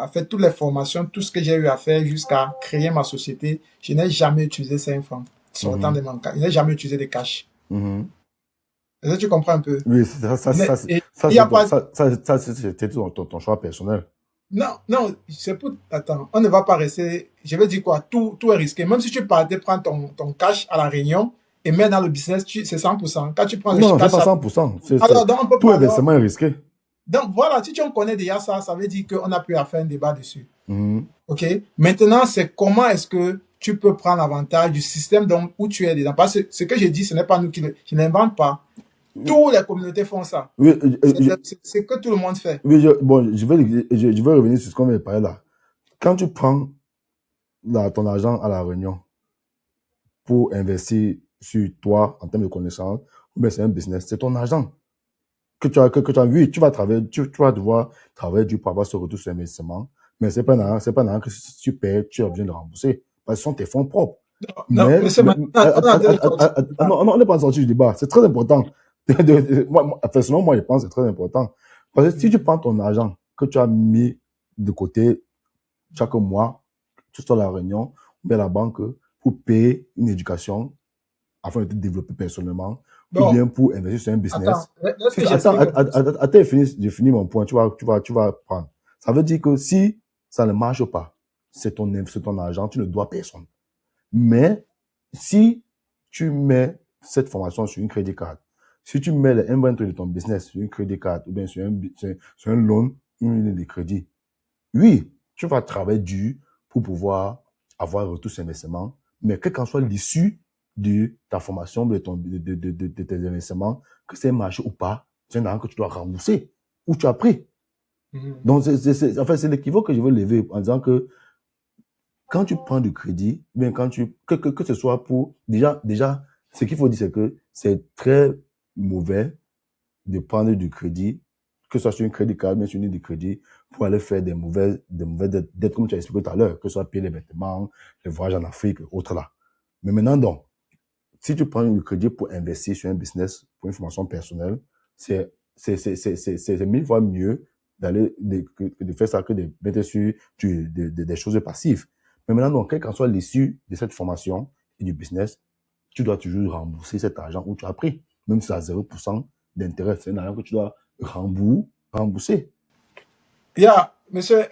faire, toutes les formations, tout ce que j'ai eu à faire jusqu'à créer ma société, je n'ai jamais utilisé 5 francs sortant mhm, de mon cas. Je n'ai jamais utilisé de cash. mhm. Est-ce que tu comprends un peu? Oui, Et il y a pas, c'était ton choix personnel. non, non, c'est pour, attends, on ne va pas rester, je vais dire quoi, tout est risqué. Même si tu partais prendre ton cash à la réunion et mettre dans le business, c'est 100%. Quand tu prends le Non, non, c'est cash, pas 100%. alors, donc, on peut Tout pas, alors, investissement est risqué. donc voilà, si tu en connais déjà ça, ça veut dire qu'on a pu faire un débat dessus. Mhm. OK? Maintenant, c'est comment est-ce que tu peux prendre avantage du système donc, où tu es dedans. Parce que ce que j'ai dit, ce n'est pas nous je n'invente pas. Toutes les communautés font ça. Oui, C'est que tout le monde fait. oui, bon, je vais revenir sur ce qu'on vient de parler là. Quand tu prends ton argent à la réunion pour investir sur toi en termes de connaissances, ou bien c'est un business, c'est ton argent que tu as vu, tu vas travailler, tu vas devoir travailler dur pour avoir ce retour sur investissement. Mais c'est pas un argent que si tu payes, tu as besoin de rembourser. Parce que ce sont tes fonds propres. Non, non, mais c'est maintenant, on est en train de sortir du débat. Non, on n'est pas sorti du débat. C'est très important. Personnellement, moi, je pense que c'est très important. Parce que si tu prends ton argent que tu as mis de côté chaque mois, que ce soit la réunion ou bien la banque, pour payer une éducation afin de te développer personnellement, ou Bon, bien pour investir sur un attends, business. laisse que Attends, j'explique un peu. attends, je finis mon point, tu vas prendre. Ça veut dire que si ça ne marche pas, c'est ton argent, tu ne dois personne. Mais si tu mets cette formation sur une crédit card, si tu mets l'inventory de ton business sur une crédit card ou bien sur un loan, une ligne de crédit, Oui, tu vas travailler dur pour pouvoir avoir un retour sur investissement, mais quelle qu'en soit l'issue de ta formation, de tes investissements, que c'est marché ou pas, c'est un argent que tu dois rembourser ou tu as pris. Donc, en fait, c'est l'équivoque que je veux lever en disant que quand tu prends du crédit, bien que ce soit pour, déjà, ce qu'il faut dire, c'est que c'est très mauvais de prendre du crédit, que ce soit sur une crédit card, bien sur une ligne de crédit, pour aller faire des mauvaises dettes, comme tu as expliqué tout à l'heure, que ce soit payer les vêtements, les voyages en Afrique, autres là. Mais maintenant, donc, si tu prends le crédit pour investir sur un business, pour une formation personnelle, c'est 1000 fois mieux de faire ça que de mettre sur des choses passives. Mais maintenant, donc, quelle qu'en soit l'issue de cette formation et du business, tu dois toujours rembourser cet argent où tu as pris. Même si c'est à 0% d'intérêt, c'est un argent que tu dois rembourser. Yeah, monsieur,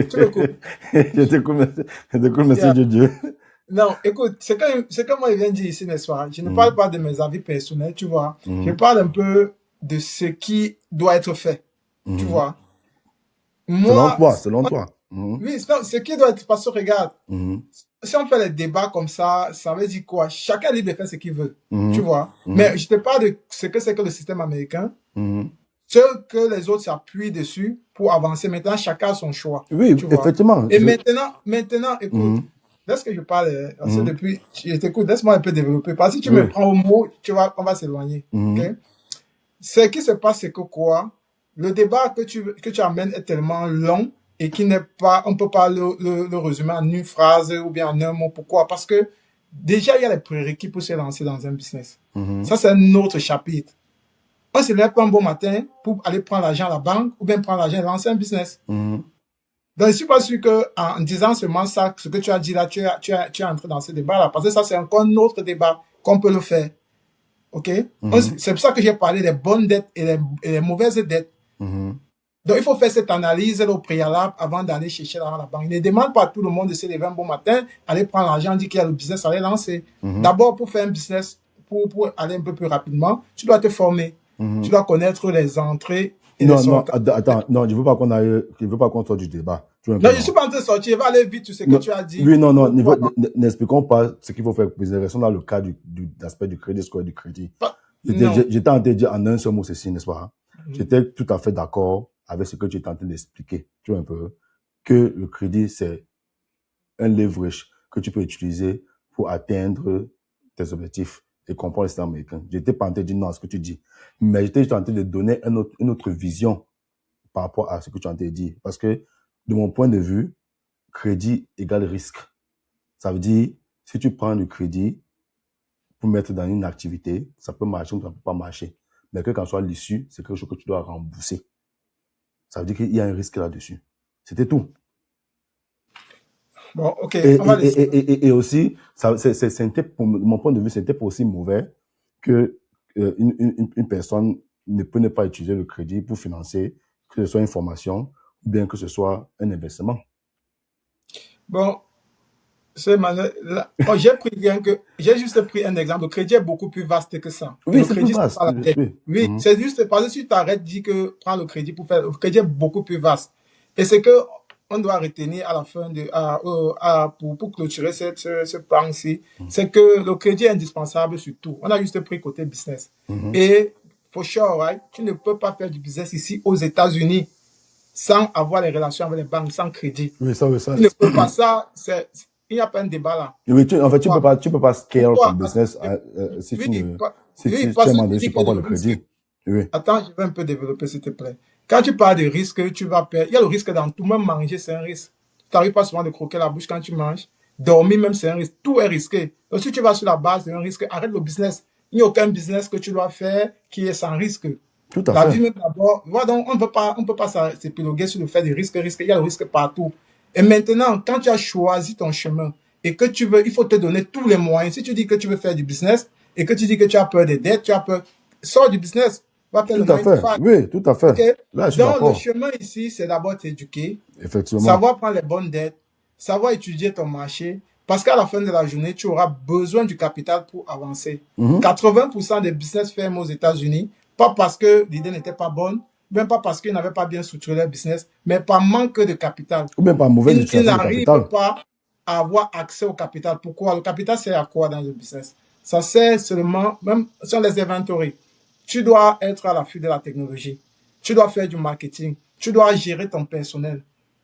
tu m'écoutes. Je t'écoute, monsieur Dieu. Non, écoute, c'est comme moi, il vient de dire ici, n'est-ce pas? Je ne parle pas de mes avis personnels, tu vois. Je parle un peu de ce qui doit être fait, tu vois. Moi, Selon toi. oui, ce qui doit être, parce que regarde, si on fait les débats comme ça veut dire quoi? Chacun est libre de faire ce qu'il veut, tu vois. Mais je te parle de ce que c'est que le système américain, ce que les autres s'appuient dessus pour avancer. Maintenant, chacun a son choix. Oui, tu vois. effectivement. Et maintenant, écoute, lorsque je parle, depuis, je t'écoute, laisse-moi un peu développer. Parce que si tu me prends au mot, on va s'éloigner. Okay? Ce qui se passe, c'est que quoi? Le débat que tu amènes est tellement long et qui n'est pas, on peut pas le résumer en une phrase ou bien en un mot. Pourquoi? Parce que déjà, il y a les prérequis pour se lancer dans un business. Ça, c'est un autre chapitre. On se lève pas un bon matin pour aller prendre l'argent à la banque ou bien prendre l'argent et lancer un business. Donc, je suis pas sûr que en disant seulement ça, ce que tu as dit là, tu es entré dans ce débat-là. Parce que ça, c'est encore un autre débat qu'on peut le faire. OK? C'est pour ça que j'ai parlé des bonnes dettes et les mauvaises dettes. Donc, il faut faire cette analyse au préalable avant d'aller chercher l'argent à la banque. Il ne demande pas à tout le monde de se lever un bon matin, aller prendre l'argent, dire qu'il y a le business, aller lancer. D'abord, pour faire un business, pour aller un peu plus rapidement, tu dois te former. Tu dois connaître les entrées et les sorties. Attends, non, je veux pas qu'on sorte du débat. Non, je suis pas en train de sortir, je vais aller vite sur ce que tu as dit. Oui, non, n'expliquons pas ce qu'il faut faire pour les investissements dans le cas d'aspect du crédit score et du crédit. J'étais en train de dire en un seul mot ceci, n'est-ce pas? J'étais tout à fait d'accord avec ce que tu étais en train d'expliquer, tu vois un peu, que le crédit, c'est un leverage que tu peux utiliser pour atteindre tes objectifs et comprendre le système américain. J'étais pas en train de dire non à ce que tu dis, mais j'étais juste en train de donner une autre vision par rapport à ce que tu es en train de dire. Parce que, de mon point de vue, crédit égale risque. Ça veut dire, si tu prends du crédit pour mettre dans une activité, ça peut marcher ou ça peut pas marcher. Mais quelle qu'en soit l'issue, c'est quelque chose que tu dois rembourser. Ça veut dire qu'il y a un risque là-dessus. C'était tout. Bon, ok. On va laisser. Et aussi, pour mon point de vue, c'était pas aussi mauvais que une personne ne peut ne pas utiliser le crédit pour financer, que ce soit une formation ou bien que ce soit un investissement. Bon, j'ai juste pris un exemple. Le crédit est beaucoup plus vaste que ça. Oui, c'est plus vaste. Oui, c'est juste parce que si tu t'arrêtes, dis que prends le crédit pour faire, le crédit est beaucoup plus vaste. Et c'est que on doit retenir à la fin pour clôturer ce plan-ci, c'est que le crédit est indispensable sur tout. On a juste pris côté business. Et, for sure, right, tu ne peux pas faire du business ici aux États-Unis sans avoir les relations avec les banques, sans crédit. Oui, ça. Tu ne peux pas ça, il n'y a pas un débat là. Oui, en fait, tu peux pas scale ton business si tu ne pas avoir le crédit. Oui. Attends, je vais un peu développer, s'il te plaît. Quand tu parles de risque, tu vas perdre. Il y a le risque dans tout, même manger, c'est un risque. Tu n'arrives pas souvent de croquer la bouche quand tu manges. Dormir, même, c'est un risque. Tout est risqué. Donc, si tu vas sur la base d'un risque, arrête le business. Il n'y a aucun business que tu dois faire qui est sans risque. Tout à fait. La vie, même d'abord. Voilà, donc, on ne peut pas s'épiloguer sur le fait des risques. Il y a le risque partout. Et maintenant, quand tu as choisi ton chemin et que tu veux, il faut te donner tous les moyens. Si tu dis que tu veux faire du business et que tu dis que tu as peur des dettes, tu as peur, sors du business. Tout à fait. Oui, tout à fait. Okay? Là, je suis donc, le chemin ici, c'est d'abord t'éduquer. Effectivement. Savoir prendre les bonnes dettes. Savoir étudier ton marché. Parce qu'à la fin de la journée, tu auras besoin du capital pour avancer. 80% des business ferment aux États-Unis. Pas parce que l'idée n'était pas bonne, même pas parce qu'ils n'avaient pas bien structuré leur business, mais par manque de capital. Ou même par mauvaise Ils utilisation de n'arrivent capital. pas à avoir accès au capital. Pourquoi? Le capital sert à quoi dans le business? Ça sert seulement, même sur les inventories, tu dois être à l'affût de la technologie. Tu dois faire du marketing. Tu dois gérer ton personnel.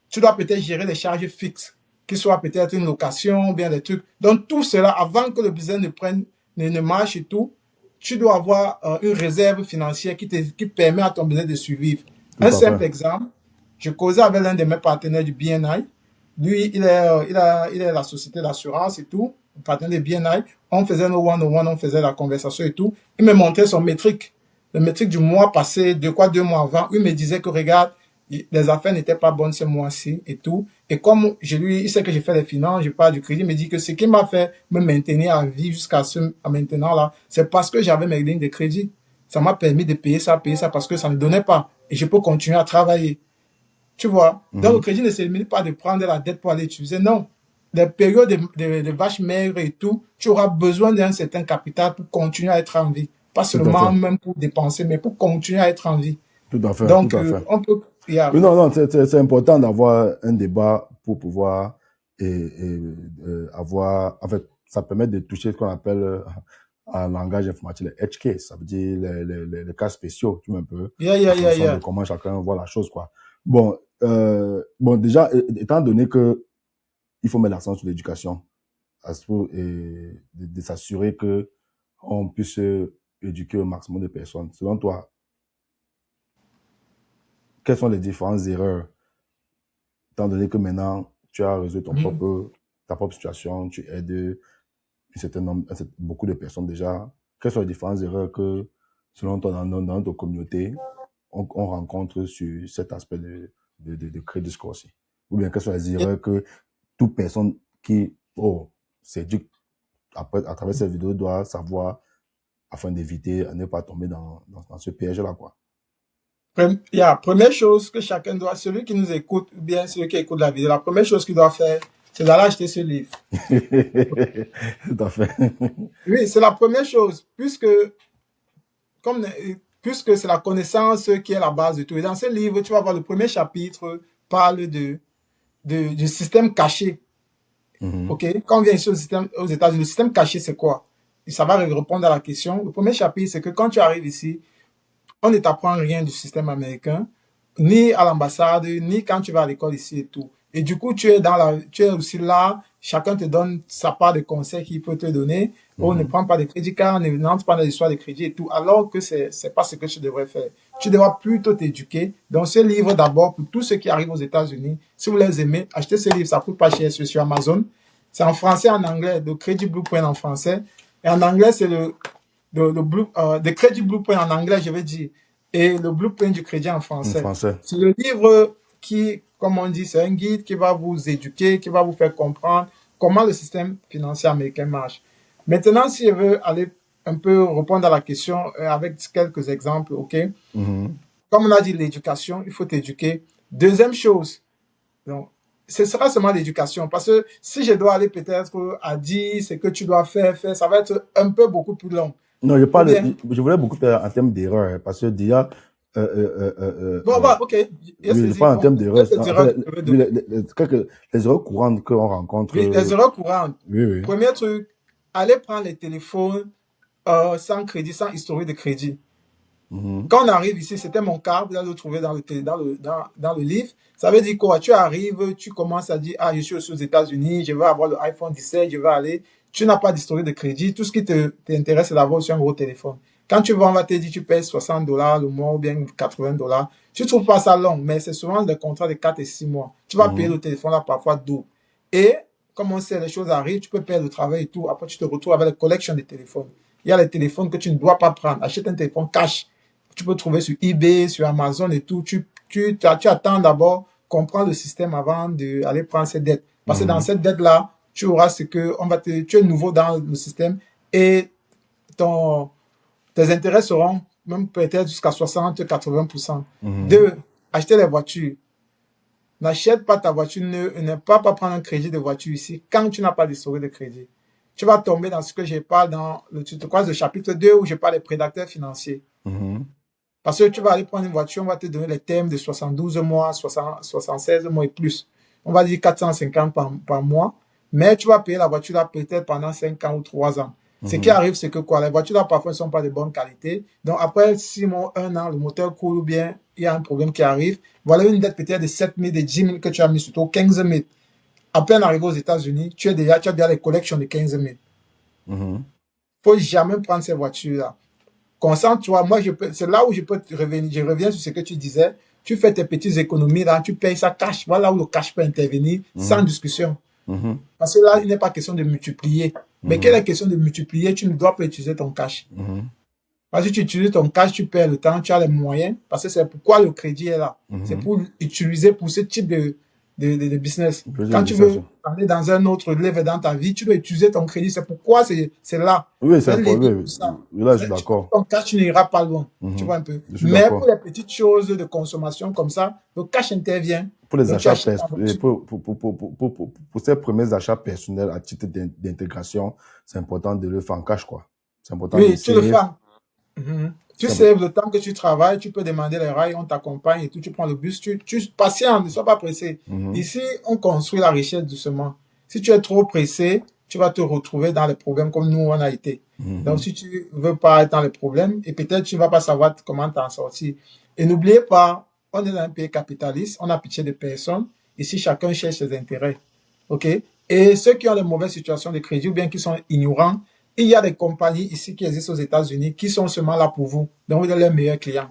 Tu dois peut-être gérer les charges fixes, qui soient peut-être une location ou bien des trucs. Donc, tout cela, avant que le business ne marche et tout, tu dois avoir une réserve financière qui permet à ton business de survivre. Tout Un à fait. simple exemple, je causais avec l'un de mes partenaires du BNI. Lui, il est la société d'assurance et tout, partenaire de BNI. On faisait nos one-on-one, on faisait la conversation et tout. Il me montrait son métrique, le métrique du mois passé, 2 mois avant. Il me disait que regarde, les affaires n'étaient pas bonnes ce mois-ci et tout. Et comme il sait que j'ai fait les finances, je parle du crédit, il me dit que ce qui m'a fait me maintenir à vie à maintenant là, c'est parce que j'avais mes lignes de crédit. Ça m'a permis de payer ça parce que ça ne donnait pas. Et je peux continuer à travailler. Tu vois? Donc, le crédit ne se limite pas de prendre la dette pour aller utiliser. Non. Les périodes de vaches maigres et tout, tu auras besoin d'un certain capital pour continuer à être en vie. Pas Tout à seulement fait. même pour dépenser, mais pour continuer à être en vie. Tout à fait. Donc, Tout à fait. on peut, Oui, non, non, c'est important d'avoir un débat pour pouvoir avoir, en fait, ça permet de toucher ce qu'on appelle en langage informatique les edge cases, ça veut dire les cas spéciaux, tu vois un peu, en fonction de comment chacun voit la chose, quoi. Bon, déjà, étant donné que il faut mettre l'accent sur l'éducation, de s'assurer que on puisse éduquer au maximum de personnes. Selon toi, quelles sont les différentes erreurs, étant donné que maintenant, tu as résolu ta propre situation, tu aides beaucoup de personnes déjà. Quelles sont les différentes erreurs que, selon toi, dans notre communauté, on rencontre sur cet aspect de crédit score-ci? Ou bien quelles sont les erreurs que toute personne qui s'éduque à travers cette vidéo doit savoir afin d'éviter à ne pas tomber dans ce piège-là, quoi? Première chose que chacun doit, celui qui nous écoute, ou bien celui qui écoute la vidéo, la première chose qu'il doit faire, c'est d'aller acheter ce livre. Tout à fait. Oui, c'est la première chose, puisque c'est la connaissance qui est la base de tout. Et dans ce livre, tu vas voir le premier chapitre parle du système caché. OK? Quand on vient ici aux États-Unis, le système caché, c'est quoi? Et ça va répondre à la question. Le premier chapitre, c'est que quand tu arrives ici, on ne t'apprend rien du système américain, ni à l'ambassade, ni quand tu vas à l'école ici et tout. Et du coup, tu es aussi là, chacun te donne sa part de conseils qu'il peut te donner. On ne prend pas de crédit car on n'entre pas dans l'histoire de crédit et tout, alors que c'est pas ce que tu devrais faire. Tu devras plutôt t'éduquer. Donc, ce livre, d'abord, pour tous ceux qui arrivent aux États-Unis, si vous les aimez, achetez ce livre, ça coûte pas cher, c'est sur Amazon. C'est en français, en anglais, de Credit Blueprint en français. Et en anglais, c'est de Credit Blueprint en anglais, je vais dire, et le Blueprint du crédit en français. C'est le livre qui, comme on dit, c'est un guide qui va vous éduquer, qui va vous faire comprendre comment le système financier américain marche. Maintenant, si je veux aller un peu répondre à la question avec quelques exemples, OK? Comme on a dit, l'éducation, il faut t'éduquer. Deuxième chose, donc, ce sera seulement l'éducation. Parce que si je dois aller peut-être à dire ce que tu dois faire, ça va être un peu beaucoup plus long. Non, je voulais beaucoup faire en termes d'erreur, parce que déjà, ok. Je parle en termes d'erreurs. Les erreurs courantes qu'on rencontre. Oui, les erreurs courantes. Oui. Premier truc, aller prendre les téléphones sans crédit, sans historique de crédit. Quand on arrive ici, c'était mon cas, vous allez le trouver dans le livre. Ça veut dire quoi? Tu arrives, tu commences à dire, je suis aux États-Unis, je veux avoir le iPhone 17, je veux aller. Tu n'as pas d'historique de crédit. Tout ce qui t'intéresse, c'est d'avoir aussi un gros téléphone. Quand tu vas, on va te dire, tu payes $60 le mois ou bien $80. Tu ne trouves pas ça long, mais c'est souvent des contrats de 4 et 6 mois. Tu vas payer le téléphone là parfois double. Et, comme on sait, les choses arrivent, tu peux perdre le travail et tout. Après, tu te retrouves avec la collection de téléphones. Il y a les téléphones que tu ne dois pas prendre. Achète un téléphone cash. Tu peux trouver sur eBay, sur Amazon et tout. Tu attends d'abord comprendre le système avant d'aller prendre cette dette. Parce que dans cette dette-là, tu auras tu es nouveau dans le système et tes intérêts seront même peut-être jusqu'à 60-80%. Deux, acheter les voitures. N'achète pas ta voiture neuve, ne pas prendre un crédit de voiture ici quand tu n'as pas d'historique de crédit. Tu vas tomber dans ce que je parle dans le chapitre 2 où je parle des prédateurs financiers. Parce que tu vas aller prendre une voiture, on va te donner les termes de 72 mois, 76 mois et plus. On va dire 450 par mois, mais tu vas payer la voiture là peut-être pendant 5 ans ou 3 ans. Ce qui arrive, c'est que quoi, les voitures là parfois ne sont pas de bonne qualité. Donc après 6 mois, 1 an, le moteur coule ou bien il y a un problème qui arrive. Voilà une dette peut-être de 7 000, de 10 000 que tu as mis sur toi, 15 000. À peine arrivé aux États-Unis, tu as déjà les collections de 15 000. Faut jamais prendre ces voitures-là. Concentre-toi. Moi, c'est là où je peux te revenir. Je reviens sur ce que tu disais. Tu fais tes petites économies là, tu payes ça cash. Voilà où le cash peut intervenir sans discussion. Parce que là, il n'est pas question de multiplier. Mais quelle est question de multiplier? Tu ne dois pas utiliser ton cash. Parce que tu utilises ton cash, tu perds le temps, tu as les moyens. Parce que c'est pourquoi le crédit est là. C'est pour utiliser pour ce type de business. Quand tu veux aller dans un autre level dans ta vie, tu dois utiliser ton crédit. C'est pourquoi c'est là. Oui, c'est important. Oui, là, je suis d'accord. Ton cash, tu n'iras pas loin. Tu vois un peu. Mais pour les petites choses de consommation comme ça, le cash intervient. Pour les achats pour ces premiers achats personnels à titre d'intégration, c'est important de le faire en cash, quoi. C'est important oui, tu le fais. Tu sais, le temps que tu travailles, tu peux demander les rails, on t'accompagne et tout, tu prends le bus, tu patiente, ne sois pas pressé. Ici, on construit la richesse doucement. Si tu es trop pressé, tu vas te retrouver dans les problèmes comme nous, on a été. Donc, si tu veux pas être dans les problèmes, et peut-être tu vas pas savoir comment t'en sortir. Et n'oubliez pas, on est dans un pays capitaliste, on a pitié de personne. Ici, chacun cherche ses intérêts. OK? Et ceux qui ont les mauvaises situations de crédit ou bien qui sont ignorants, il y a des compagnies ici qui existent aux États-Unis qui sont seulement là pour vous. Donc, vous êtes leurs meilleurs clients.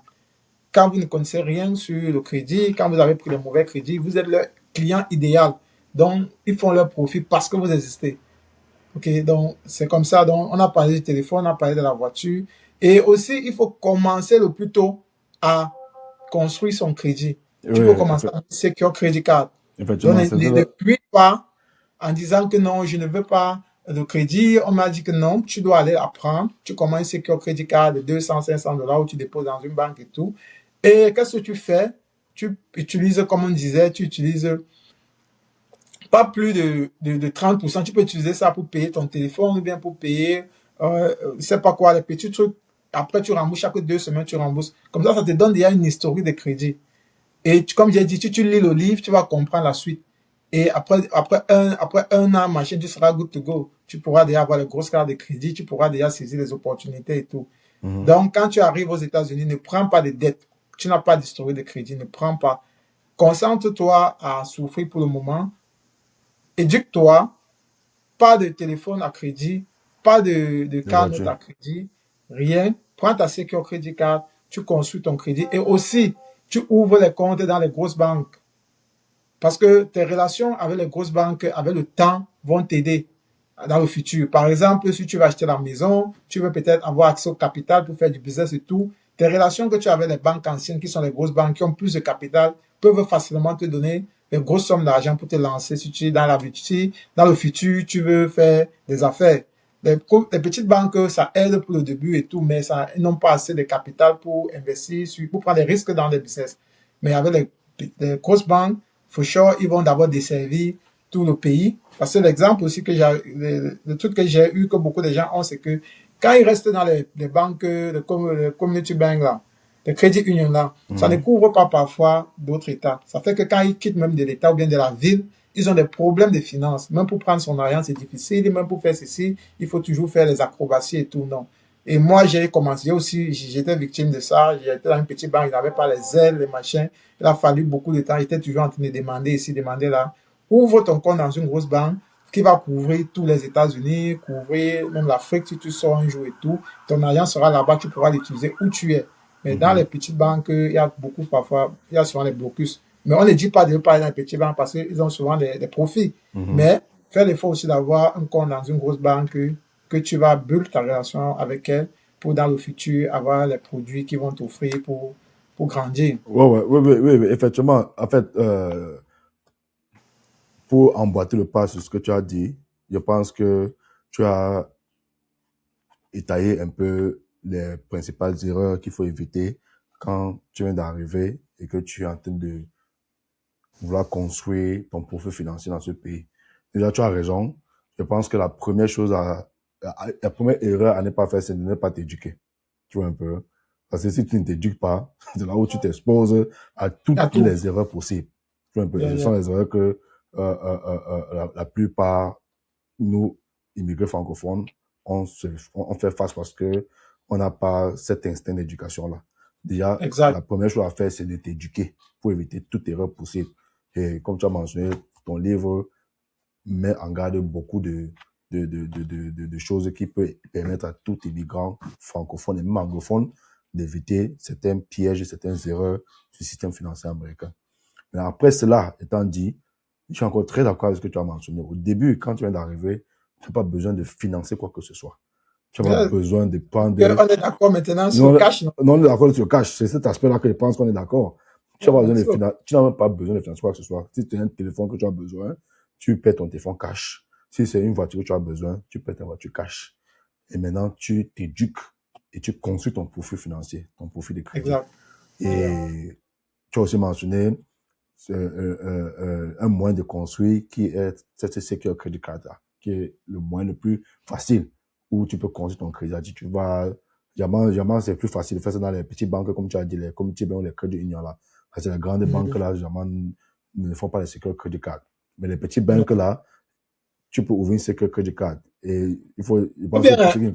Quand vous ne connaissez rien sur le crédit, quand vous avez pris le mauvais crédit, vous êtes leur client idéal. Donc, ils font leur profit parce que vous existez. OK, donc, c'est comme ça. Donc, on a parlé du téléphone, on a parlé de la voiture. Et aussi, il faut commencer le plus tôt à construire son crédit. Tu peux commencer à Secure Credit Card. Donc, ne puis pas en disant que non, je ne veux pas de crédit. On m'a dit que non, tu dois aller apprendre. Tu commences Secure Credit Card de 200, 500 dollars où tu déposes dans une banque et tout. Et qu'est-ce que tu fais? Tu utilises, comme on disait, tu utilises pas plus de 30%. Tu peux utiliser ça pour payer ton téléphone ou bien pour payer, je sais pas quoi, les petits trucs. Après, tu rembourses chaque 2 semaines, tu rembourses. Comme ça te donne déjà une historique de crédit. Et comme j'ai dit, tu lis le livre, tu vas comprendre la suite. Et après un an, machin, tu seras good to go. Tu pourras déjà avoir les grosses cartes de crédit, tu pourras déjà saisir les opportunités et tout. Donc, quand tu arrives aux États-Unis, ne prends pas de dette. Tu n'as pas d'historique de crédit, ne prends pas. Concentre-toi à souffrir pour le moment. Éduque-toi. Pas de téléphone à crédit, pas de carte à crédit, rien. Prends ta Secure Credit Card, tu construis ton crédit et aussi, tu ouvres les comptes dans les grosses banques. Parce que tes relations avec les grosses banques, avec le temps, vont t'aider dans le futur. Par exemple, si tu vas acheter la maison, tu veux peut-être avoir accès au capital pour faire du business et tout. Tes relations que tu as avec les banques anciennes, qui sont les grosses banques, qui ont plus de capital, peuvent facilement te donner des grosses sommes d'argent pour te lancer si tu es dans dans le futur, tu veux faire des affaires. Les petites banques, ça aide pour le début et tout, mais ils n'ont pas assez de capital pour investir, pour prendre des risques dans les business. Mais avec les grosses banques, for sure, ils vont d'abord desservir tout le pays. Parce que l'exemple aussi que le truc que j'ai eu, que beaucoup de gens ont, c'est que quand ils restent dans les banques, les community bank là, les crédits union là, ça ne couvre pas parfois d'autres États. Ça fait que quand ils quittent même de l'État ou bien de la ville, ils ont des problèmes de finances. Même pour prendre son argent, c'est difficile. Même pour faire ceci, il faut toujours faire les acrobaties et tout, non. Et moi, j'ai commencé aussi, j'étais victime de ça. J'étais dans une petite banque, il n'avait pas les ailes, les machins. Il a fallu beaucoup de temps. J'étais toujours en train de demander ici, demander là. Ouvre ton compte dans une grosse banque qui va couvrir tous les États-Unis, couvrir même l'Afrique si tu sors un jour et tout. Ton argent sera là-bas, tu pourras l'utiliser où tu es. Mais dans les petites banques, il y a beaucoup parfois, il y a souvent les blocus. Mais on ne dit pas de ne pas aller dans les petites banques parce qu'ils ont souvent des profits. Mais fais l'effort aussi d'avoir un compte dans une grosse banque que tu vas build ta relation avec elle pour dans le futur avoir les produits qui vont t'offrir pour grandir. Oui, effectivement. En fait, pour emboîter le pas sur ce que tu as dit, je pense que tu as étayé un peu les principales erreurs qu'il faut éviter quand tu viens d'arriver et que tu es en train de vouloir construire ton profil financier dans ce pays. Déjà, tu as raison. Je pense que la première chose la première erreur à ne pas faire, c'est de ne pas t'éduquer. Tu vois un peu. Parce que si tu ne t'éduques pas, c'est là où tu t'exposes à À toutes tout. les erreurs possibles. Tu vois un peu, Yeah, ce yeah. sont les erreurs que la plupart, nous, immigrés francophones, on fait face parce que on n'a pas cet instinct d'éducation-là. Déjà, Exact. la première chose à faire, c'est de t'éduquer pour éviter toute erreur possible. Et comme tu as mentionné, ton livre met en garde beaucoup de choses qui peuvent permettre à tout immigrant francophone et même anglophone d'éviter certains pièges, certaines erreurs du système financier américain. Mais après cela étant dit, je suis encore très d'accord avec ce que tu as mentionné. Au début, quand tu viens d'arriver, tu n'as pas besoin de financer quoi que ce soit. Tu n'as pas Yeah. besoin de prendre... On est d'accord maintenant sur Non, cash, non? non, on est d'accord sur le cash. C'est cet aspect-là que je pense qu'on est d'accord. Tu n'as pas besoin de So, tu n'as même pas besoin de financer quoi que ce soit. Si tu as un téléphone que tu as besoin, tu paies ton téléphone cash. Si c'est une voiture que tu as besoin, tu paies ta voiture cash. Et maintenant, tu t'éduques et tu construis ton profil financier, ton profil de crédit. exact. Yeah. Et tu as aussi mentionné un moyen de construire qui est cette Secure Credit Card, qui est le moyen le plus facile où tu peux construire ton crédit. Tu vas, jamais c'est plus facile de faire ça dans les petites banques, comme tu as dit, les community banks, les crédits unions là. Parce que les grandes banques là, jamais ne font pas les Secure Credit Card. Mais les petites Yeah. banques là, tu peux ouvrir une Secure Credit Card. Et il faut, je Ou pense que bien, pour ceux qui,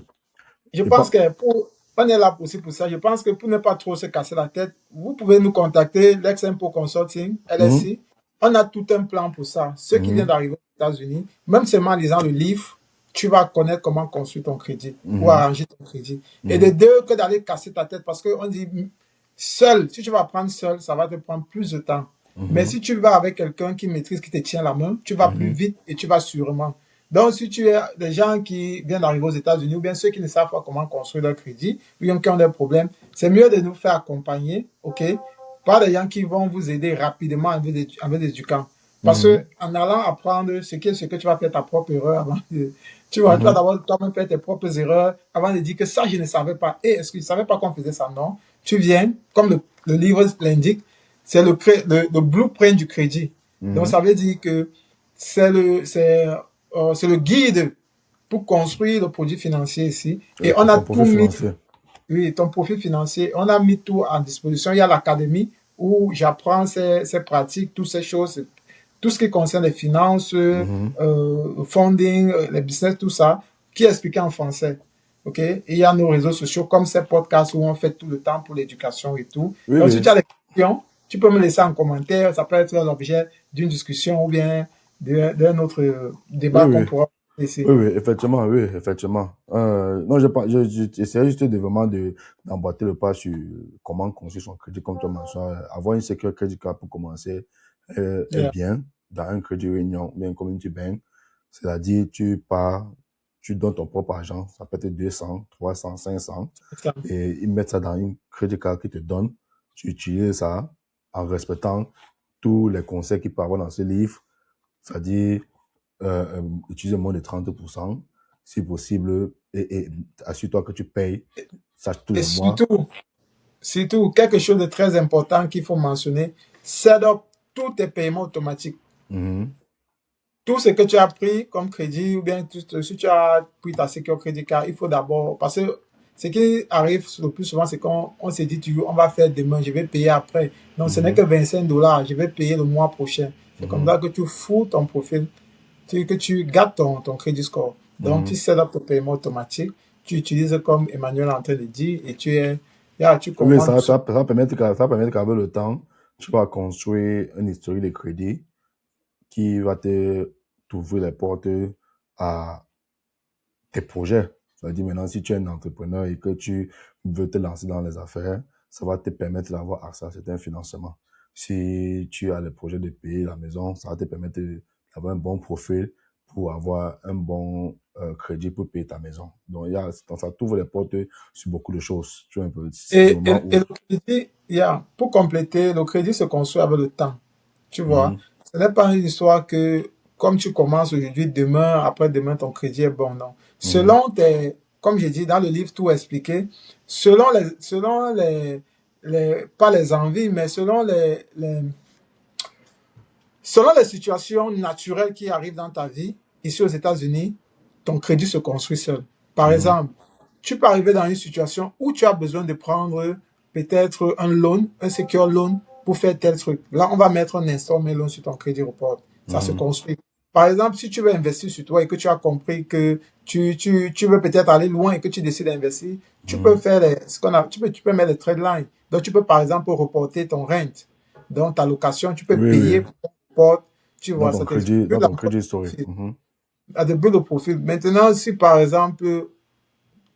je je pense pense, que on est là aussi pour ça. Je pense que pour ne pas trop se casser la tête, vous pouvez nous contacter, l'ex-Impôt Consulting, mhm, LSI. On a tout un plan pour ça. Ceux qui viennent mhm, d'arriver aux États-Unis, même seulement en lisant le livre, tu vas connaître comment construire ton crédit ou mhm, arranger ton crédit. Et de mhm, deux, que d'aller casser ta tête parce qu'on dit seul, si tu vas apprendre seul, ça va te prendre plus de temps. Mais mhm, si tu vas avec quelqu'un qui maîtrise, qui te tient la main, tu vas plus mhm, vite et tu vas sûrement. Donc, si tu es des gens qui viennent d'arriver aux États-Unis ou bien ceux qui ne savent pas comment construire leur crédit ou bien qui ont des problèmes, c'est mieux de nous faire accompagner, ok, par des gens qui vont vous aider rapidement avec des éducants. Parce que mhm, en allant apprendre ce que tu vas faire ta propre erreur avant de, tu vas mhm, d'abord toi-même faire tes propres erreurs avant de dire que ça, je ne savais pas. Et est-ce que je ne savais pas qu'on faisait ça? Non. Tu viens, comme le livre l'indique, c'est le blueprint du crédit. Donc, mhm. ça veut dire que c'est le guide pour construire le produit financier ici. Et on a Ton tout profil mis, financier. oui, ton profil financier, on a mis tout en disposition. Il y a l'académie où j'apprends ces pratiques, toutes ces choses, tout ce qui concerne les finances, Mhm. le funding, les business, tout ça, qui est expliqué en français. OK? Et il y a nos réseaux sociaux comme ces podcasts où on fait tout le temps pour l'éducation et tout. Oui, Donc, si tu oui. as des questions, tu peux me laisser en commentaire. Ça peut être l'objet d'une discussion ou bien d'un autre Oui, débat qu'on oui. pourra laisser. Oui, oui, effectivement, oui, effectivement. Non, j'essaie juste de vraiment d'emboîter le pas sur comment construire son crédit, comme tu as mentionné. Avoir une secure credit card pour commencer est Yeah. bien dans un crédit union, bien un community bank. C'est-à-dire, tu pars, tu donnes ton propre argent, ça peut être 200, 300, 500, Ça. et ils mettent ça dans une credit card qu'ils te donnent. Tu utilises ça en respectant tous les conseils qu'il peut y avoir dans ce livre. C'est-à-dire, utiliser moins de 30%, si possible, et assure-toi que tu payes ça tous Et les mois. surtout, quelque chose de très important qu'il faut mentionner, set up tous tes paiements automatiques. Mhm, Tout ce que tu as pris comme crédit, ou bien si tu as pris ta Secure Credit Card, il faut d'abord, parce que ce qui arrive le plus souvent, c'est qu'on se dit toujours, on va faire demain, je vais payer après. Non, ce n'est mhm, que 25 $, je vais payer le mois prochain. C'est comme mhm, ça que tu fous ton profil, que tu gardes ton crédit score. Donc, tu mhm. set up ton paiement automatique, tu utilises comme Emmanuel est en train de dire, et tu Oui, commandes. ça va permettre qu'avec le temps, tu vas construire un historique de crédit qui va t'ouvrir les portes à tes projets. C'est-à-dire maintenant, si tu es un entrepreneur et que tu veux te lancer dans les affaires, ça va te permettre d'avoir accès à certains financements. Si tu as le projet de payer la maison, ça va te permettre d'avoir un bon profil pour avoir un bon crédit pour payer ta maison. Donc ça t'ouvre les portes sur beaucoup de choses. Tu vois un peu, c'est le Et, et, moment et où... le crédit, pour compléter, le crédit se construit avec le temps. Tu vois, Mhm, ce n'est pas une histoire que, comme tu commences aujourd'hui, demain, après-demain, ton crédit est bon, non. mhm, Comme j'ai dit dans le livre, tout expliqué, pas les envies, mais selon les situations naturelles qui arrivent dans ta vie, ici aux États-Unis, ton crédit se construit seul. Par mhm, exemple, tu peux arriver dans une situation où tu as besoin de prendre peut-être un loan, un secure loan pour faire tel truc. Là, on va mettre un installment loan sur ton crédit report. Ça se construit. Par exemple, si tu veux investir sur toi et que tu as compris que tu veux peut-être aller loin et que tu décides d'investir, tu peux faire tu peux mettre les trade lines. Donc, tu peux, par exemple, reporter ton rent. Donc, ta location, tu peux Oui, payer oui. pour ton report. Tu Dans vois, ton ça crédit, t'explique dans ton crédit historique. à de bulles au profil. Maintenant, si par exemple,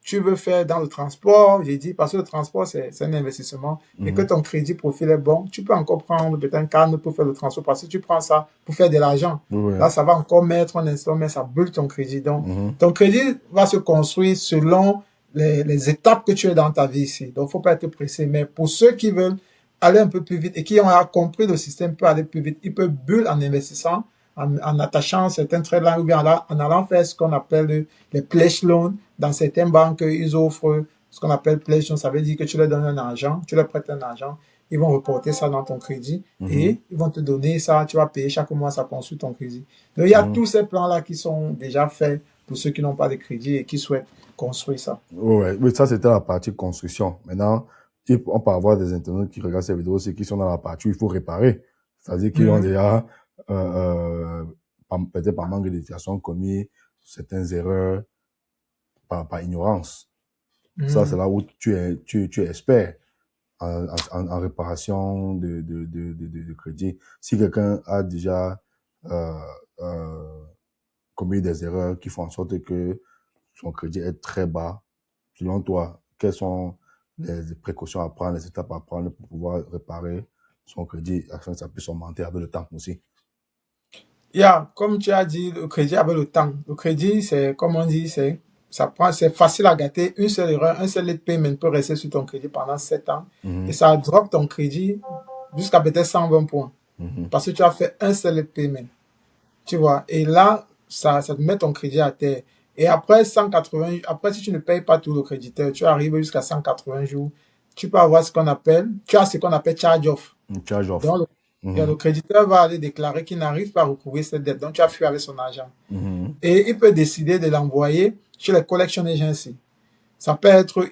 tu veux faire dans le transport, j'ai dit, parce que le transport, c'est un investissement, et que ton crédit profil est bon, tu peux encore prendre peut-être un cadre pour faire le transport, parce que tu prends ça pour faire de l'argent. Oui, oui. Là, ça va encore mettre un instant, mais ça bulle ton crédit. Donc, ton crédit va se construire selon les étapes que tu es dans ta vie ici. Donc, faut pas être pressé. Mais pour ceux qui veulent aller un peu plus vite et qui ont compris le système peut aller plus vite, ils peuvent bulle en investissant, en attachant certains traits là, ou bien en allant faire ce qu'on appelle les pledge loans. Dans certaines banques, ils offrent ce qu'on appelle pledge loan. Ça veut dire que tu leur donnes un argent, tu leur prêtes un argent, ils vont reporter ça dans ton crédit et ils vont te donner ça, tu vas payer chaque mois, ça construit ton crédit. Donc, il y a tous ces plans-là qui sont déjà faits pour ceux qui n'ont pas de crédit et qui souhaitent construire ça. Ouais, oui, ça c'était la partie construction. Maintenant, on peut avoir des internautes qui regardent ces vidéos aussi qui sont dans la partie où il faut réparer. C'est-à-dire qu'ils ont déjà, peut-être par manque d'éducation, commis certaines erreurs par ignorance. Ça, c'est là où tu es expert en réparation de crédit. Si quelqu'un a déjà commis des erreurs qui font en sorte que son crédit est très bas, selon toi, quelles sont les précautions à prendre, les étapes à prendre pour pouvoir réparer son crédit afin que ça puisse augmenter avec le temps aussi? Comme tu as dit, le crédit avec le temps. Le crédit, c'est, comme on dit, c'est facile à gâter. Une seule erreur, un seul late payment peut rester sur ton crédit pendant 7 ans. Et ça drop ton crédit jusqu'à peut-être 120 points. Parce que tu as fait un seul late payment. Tu vois. Et là, ça te met ton crédit à terre. Et après 180, après, si tu ne payes pas tout le créditeur, tu arrives jusqu'à 180 jours. Tu peux avoir ce qu'on appelle charge-off. Charge-off. Donc, le créditeur va aller déclarer qu'il n'arrive pas à recouvrir cette dette. Donc, tu as fui avec son argent. Et il peut décider de l'envoyer chez les collection agencies. Ça peut être,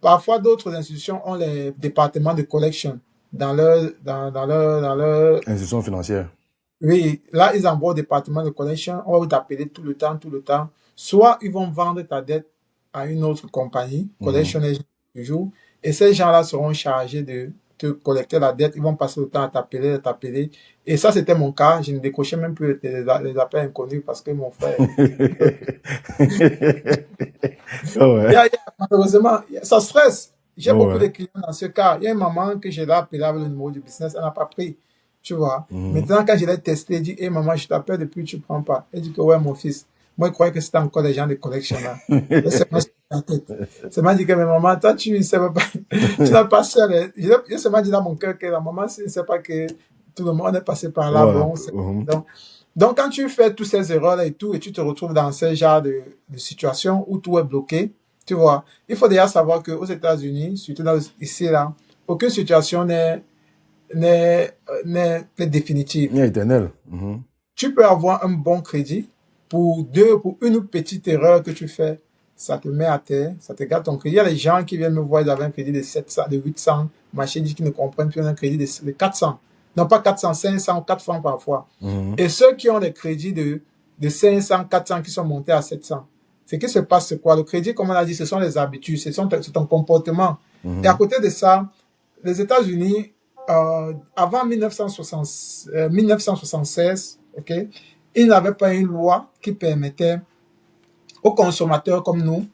parfois d'autres institutions ont les départements de collection dans leur Institution financière. oui, là, ils envoient au département de collection, on va t'appeler tout le temps. Soit ils vont vendre ta dette à une autre compagnie, collection agent toujours, et ces gens-là seront chargés de te collecter la dette. Ils vont passer le temps à t'appeler. Et ça, c'était mon cas. Je ne décrochais même plus les appels inconnus parce que mon frère. Malheureusement, ça stresse. J'ai beaucoup de clients dans ce cas. Il y a une maman que j'ai appelée avec le numéro du business, elle n'a pas pris. Tu vois. Maintenant, quand je l'ai testé, elle dit, maman, je t'appelle depuis, tu prends pas. Elle dit que, ouais, mon fils. Moi, je croyais que c'était encore des gens de collection là. C'est m'a dit que, mais maman, toi, tu ne sais pas, tu n'as pas ça. Je se m'a dit dans mon cœur que la maman, ne sait pas que tout le monde est passé par là. Bon, donc, quand tu fais toutes ces erreurs là et tout, et tu te retrouves dans ce genre de situation où tout est bloqué, tu vois, il faut déjà savoir qu'aux États-Unis, surtout ici, là, aucune situation n'est définitive. Ni éternel. Tu peux avoir un bon crédit pour une petite erreur que tu fais, ça te met à terre, ça te gâte ton crédit. Il y a les gens qui viennent me voir, ils avaient un crédit de 700, de 800, machin dit qu'ils ne comprennent plus un crédit de 400. Non, pas 400, 500, 4 francs parfois. Et ceux qui ont des crédits de 500, 400 qui sont montés à 700, ce qui se passe, c'est quoi? Le crédit, comme on a dit, ce sont les habitudes, c'est ton comportement. Et à côté de ça, les États-Unis, avant 1976, ok, ils n'avaient pas une loi qui permettait aux consommateurs comme nous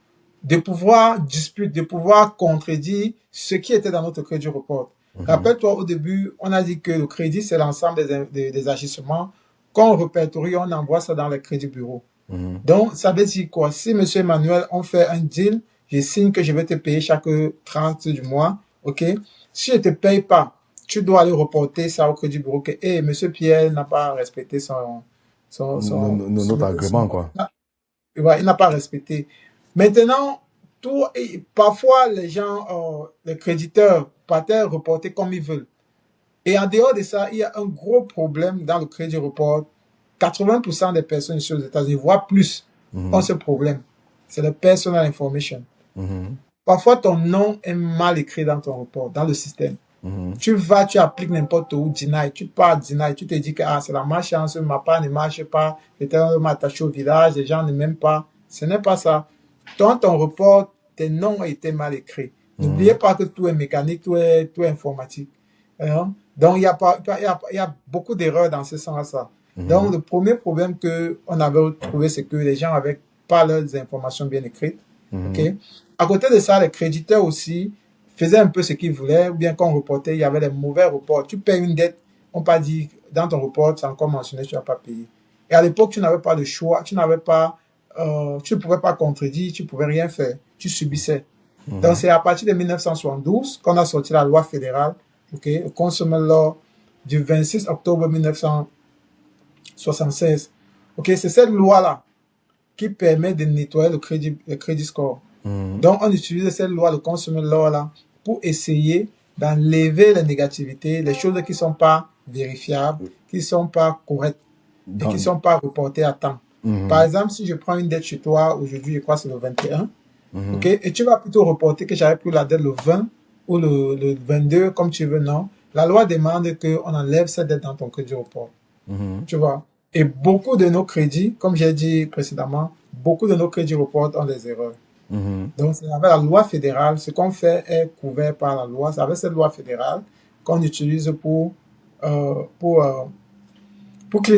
de pouvoir disputer, de pouvoir contredire ce qui était dans notre crédit report. Rappelle-toi, au début, on a dit que le crédit, c'est l'ensemble des agissements qu'on répertorie, on envoie ça dans les crédits bureaux. Donc, ça veut dire quoi? Si M. Emmanuel, on fait un deal, je signe que je vais te payer chaque 30 du mois, ok? Si je ne te paye pas, tu dois aller reporter ça au crédit bureau que, M. Pierre n'a pas respecté notre agrément, quoi. Il n'a pas respecté. Maintenant, parfois, les gens, les créditeurs, partent reporter comme ils veulent. Et en dehors de ça, il y a un gros problème dans le crédit report. 80% des personnes ici aux États-Unis, voire plus, ont ce problème. C'est le personal information. Parfois, ton nom est mal écrit dans ton report, dans le système. Mhm. Tu vas, tu appliques n'importe où, deny, tu pars deny, tu te dis que c'est la malchance, ma part ne marche pas, peut-être m'a attaché au village, les gens ne m'aiment pas. Ce n'est pas ça. Dans ton report, tes noms ont été mal écrits. N'oubliez pas que tout est mécanique, tout est informatique. Donc, il y a beaucoup d'erreurs dans ce sens-là. Donc, le premier problème qu'on avait trouvé, c'est que les gens n'avaient pas leurs informations bien écrites. OK? À côté de ça, les créditeurs aussi faisaient un peu ce qu'ils voulaient, ou bien quand on reportait, il y avait des mauvais reports. Tu payes une dette, on pas dit dans ton report, c'est encore mentionné, tu n'as pas payé. Et à l'époque, tu n'avais pas de choix, tu n'avais pas, tu ne pouvais pas contredire, tu ne pouvais rien faire, tu subissais. Donc, c'est à partir de 1972 qu'on a sorti la loi fédérale, OK, le Consumer Law du 26 octobre 1976. OK, c'est cette loi-là qui permet de nettoyer le crédit score. Donc, on utilise cette loi, le Consumer Law, là, pour essayer d'enlever les négativités, les choses qui ne sont pas vérifiables, qui ne sont pas correctes et qui ne sont pas reportées à temps. Par exemple, si je prends une dette chez toi, aujourd'hui, je crois que c'est le 21, OK, et tu vas plutôt reporter que j'avais pris la dette le 20 ou le 22, comme tu veux, non. La loi demande qu'on enlève cette dette dans ton crédit report. Tu vois. Et beaucoup de nos crédits, comme j'ai dit précédemment, beaucoup de nos crédits reports ont des erreurs. Donc, c'est avec la loi fédérale, ce qu'on fait est couvert par la loi. C'est avec cette loi fédérale qu'on utilise pour clean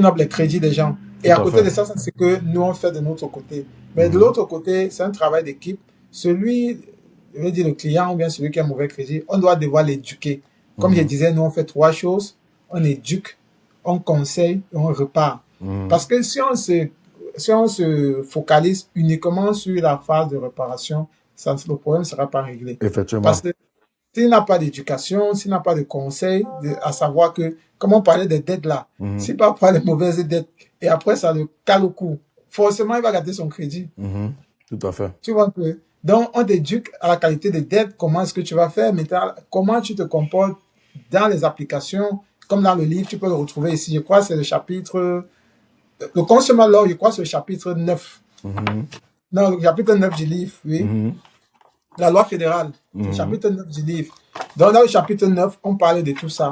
up les crédits des gens. Et à côté de ça, c'est ce que nous on fait de notre côté. Mais de l'autre côté, c'est un travail d'équipe. Celui, je veux dire le client ou bien celui qui a un mauvais crédit, on doit devoir l'éduquer. Comme je disais, nous on fait trois choses. On éduque, on conseille et on repart. Parce que si on se focalise uniquement sur la phase de réparation, le problème ne sera pas réglé. Effectivement. Parce que s'il n'a pas d'éducation, s'il n'a pas de conseil, à savoir que, comme on parlait des dettes là, s'il ne pas les mauvaises dettes, et après ça le cale au cou, forcément il va garder son crédit. Tout à fait. Tu vois un peu. Donc, on t'éduque à la qualité des dettes, comment est-ce que tu vas faire, comment tu te comportes dans les applications, comme dans le livre, tu peux le retrouver ici. Je crois que c'est le chapitre, le Consumer Law, je crois que c'est le chapitre 9. Non, le chapitre 9 du livre, oui. La loi fédérale, le chapitre 9 du livre. Donc, dans le chapitre 9, on parle de tout ça.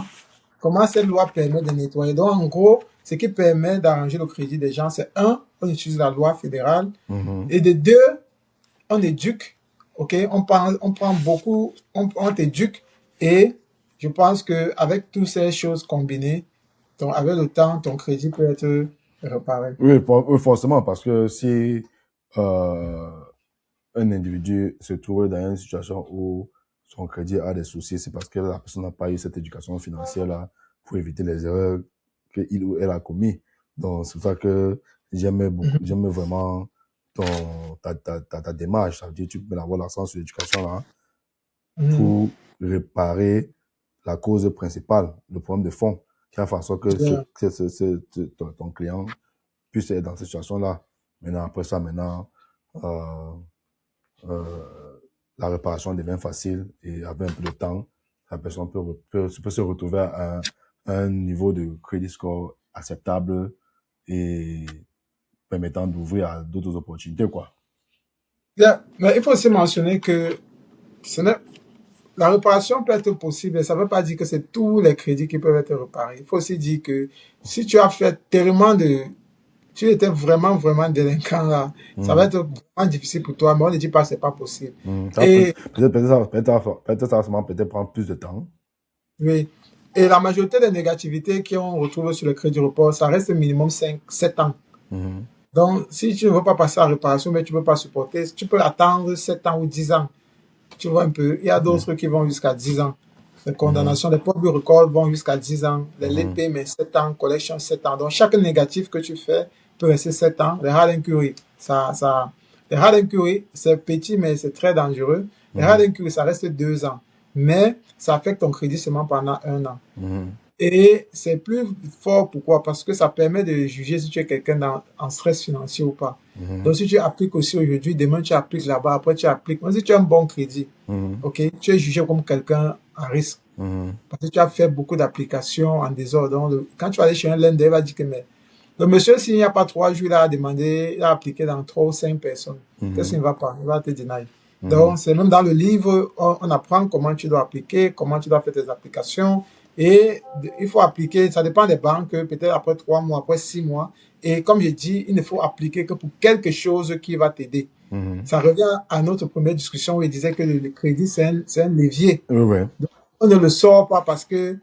Comment cette loi permet de nettoyer. Donc, en gros, ce qui permet d'arranger le crédit des gens, c'est un, on utilise la loi fédérale. Et de deux, on éduque. OK? On prend beaucoup, on t'éduque. Et je pense qu'avec toutes ces choses combinées, avec le temps, ton crédit peut être réparé. Oui, forcément, parce que si un individu se trouve dans une situation où son crédit a des soucis, c'est parce que la personne n'a pas eu cette éducation financière-là pour éviter les erreurs qu'il ou elle a commis. Donc, c'est pour ça que j'aime vraiment ta démarche. Ça veut dire que tu peux avoir l'accent sur l'éducation-là pour réparer la cause principale, le problème de fond, qui a fait en sorte que ton client puisse être dans cette situation-là. Maintenant, après ça, la réparation devient facile et avec un peu de temps, la personne peut se retrouver à un niveau de credit score acceptable et permettant d'ouvrir à d'autres opportunités, quoi. Bien, mais il faut aussi mentionner que la réparation peut être possible, mais ça ne veut pas dire que c'est tous les crédits qui peuvent être réparés. Il faut aussi dire que si tu as fait tellement tu étais vraiment, vraiment délinquant là, ça va être vraiment difficile pour toi, mais on ne dit pas que ce n'est pas possible. Et peut-être ça va peut-être prendre plus de temps. Oui. Et la majorité des négativités qu'on retrouve sur le crédit report, ça reste minimum 7 ans. Donc, si tu ne veux pas passer à la réparation, mais tu ne peux pas supporter, tu peux attendre 7 ans ou 10 ans. Tu vois un peu. Il y a d'autres qui vont jusqu'à 10 ans. Les condamnations, les public records vont jusqu'à 10 ans. Les late payments, 7 ans. Collection, 7 ans. Donc, chaque négatif que tu fais peut rester 7 ans. Les hard inquiry, les hard inquiry, c'est petit, mais c'est très dangereux. Les hard inquiry, ça reste 2 ans. Mais ça affecte ton crédit seulement pendant 1 an. Et c'est plus fort, pourquoi? Parce que ça permet de juger si tu es quelqu'un en stress financier ou pas. Donc, si tu appliques aussi aujourd'hui, demain tu appliques là-bas, après tu appliques. Mais si tu as un bon crédit, ok, tu es jugé comme quelqu'un à risque. Parce que tu as fait beaucoup d'applications en désordre. Donc, quand tu vas aller chez un lender, il va dire que mais, le monsieur, s'il n'y a pas 3 jours, il a demandé, il a appliqué dans 3 ou 5 personnes. Qu'est-ce qu'il ne va pas? Il va te denier. Donc, c'est même dans le livre, on apprend comment tu dois appliquer, comment tu dois faire tes applications. Et il faut appliquer, ça dépend des banques, peut-être après 3 mois, après 6 mois. Et comme je dis, il ne faut appliquer que pour quelque chose qui va t'aider. Ça revient à notre première discussion où il disait que le crédit, c'est un levier. Oui, oui. Donc, on ne le sort pas parce que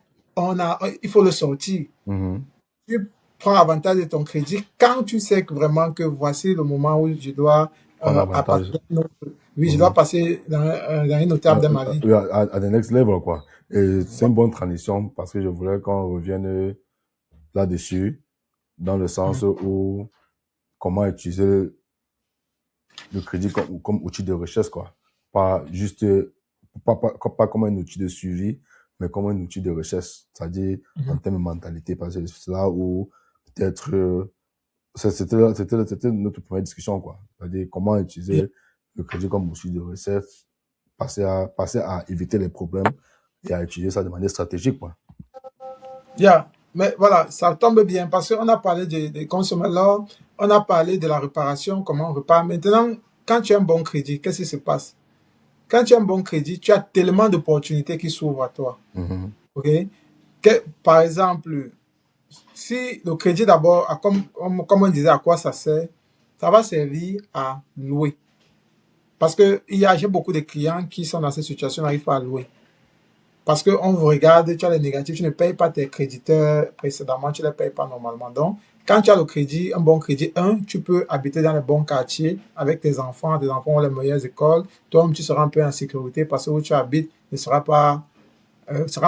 il faut le sortir. Tu prends avantage de ton crédit quand tu sais que vraiment que voici le moment où je dois Prendre avantage. oui, je dois passer dans une autre étape de ma vie. À the next level, quoi. Et c'est une bonne transition parce que je voulais qu'on revienne là-dessus, dans le sens où comment utiliser le crédit comme outil de recherche, quoi. Pas juste, pas comme un outil de suivi, mais comme un outil de recherche. C'est-à-dire, en termes de mentalité, parce que c'est là où, peut-être, c'était notre première discussion, quoi. C'est-à-dire, comment utiliser le crédit comme outil de recherche, passer à éviter les problèmes et à utiliser ça de manière stratégique, quoi. Mais voilà, ça tombe bien parce qu'on a parlé des consommateurs, on a parlé de la réparation, comment on répare. Maintenant, quand tu as un bon crédit, qu'est-ce qui se passe? Quand tu as un bon crédit, tu as tellement d'opportunités qui s'ouvrent à toi. OK? Par exemple, si le crédit d'abord, comme on disait, à quoi ça sert? Ça va servir à louer. Parce que j'ai beaucoup de clients qui sont dans cette situation, n'arrivent pas à louer. Parce qu'on vous regarde, tu as les négatifs, tu ne payes pas tes créditeurs précédemment, tu ne les payes pas normalement. Donc, quand tu as le crédit, un bon crédit, tu peux habiter dans les bons quartiers avec tes enfants ont les meilleures écoles. Toi, tu seras un peu en sécurité parce que où tu habites ne sera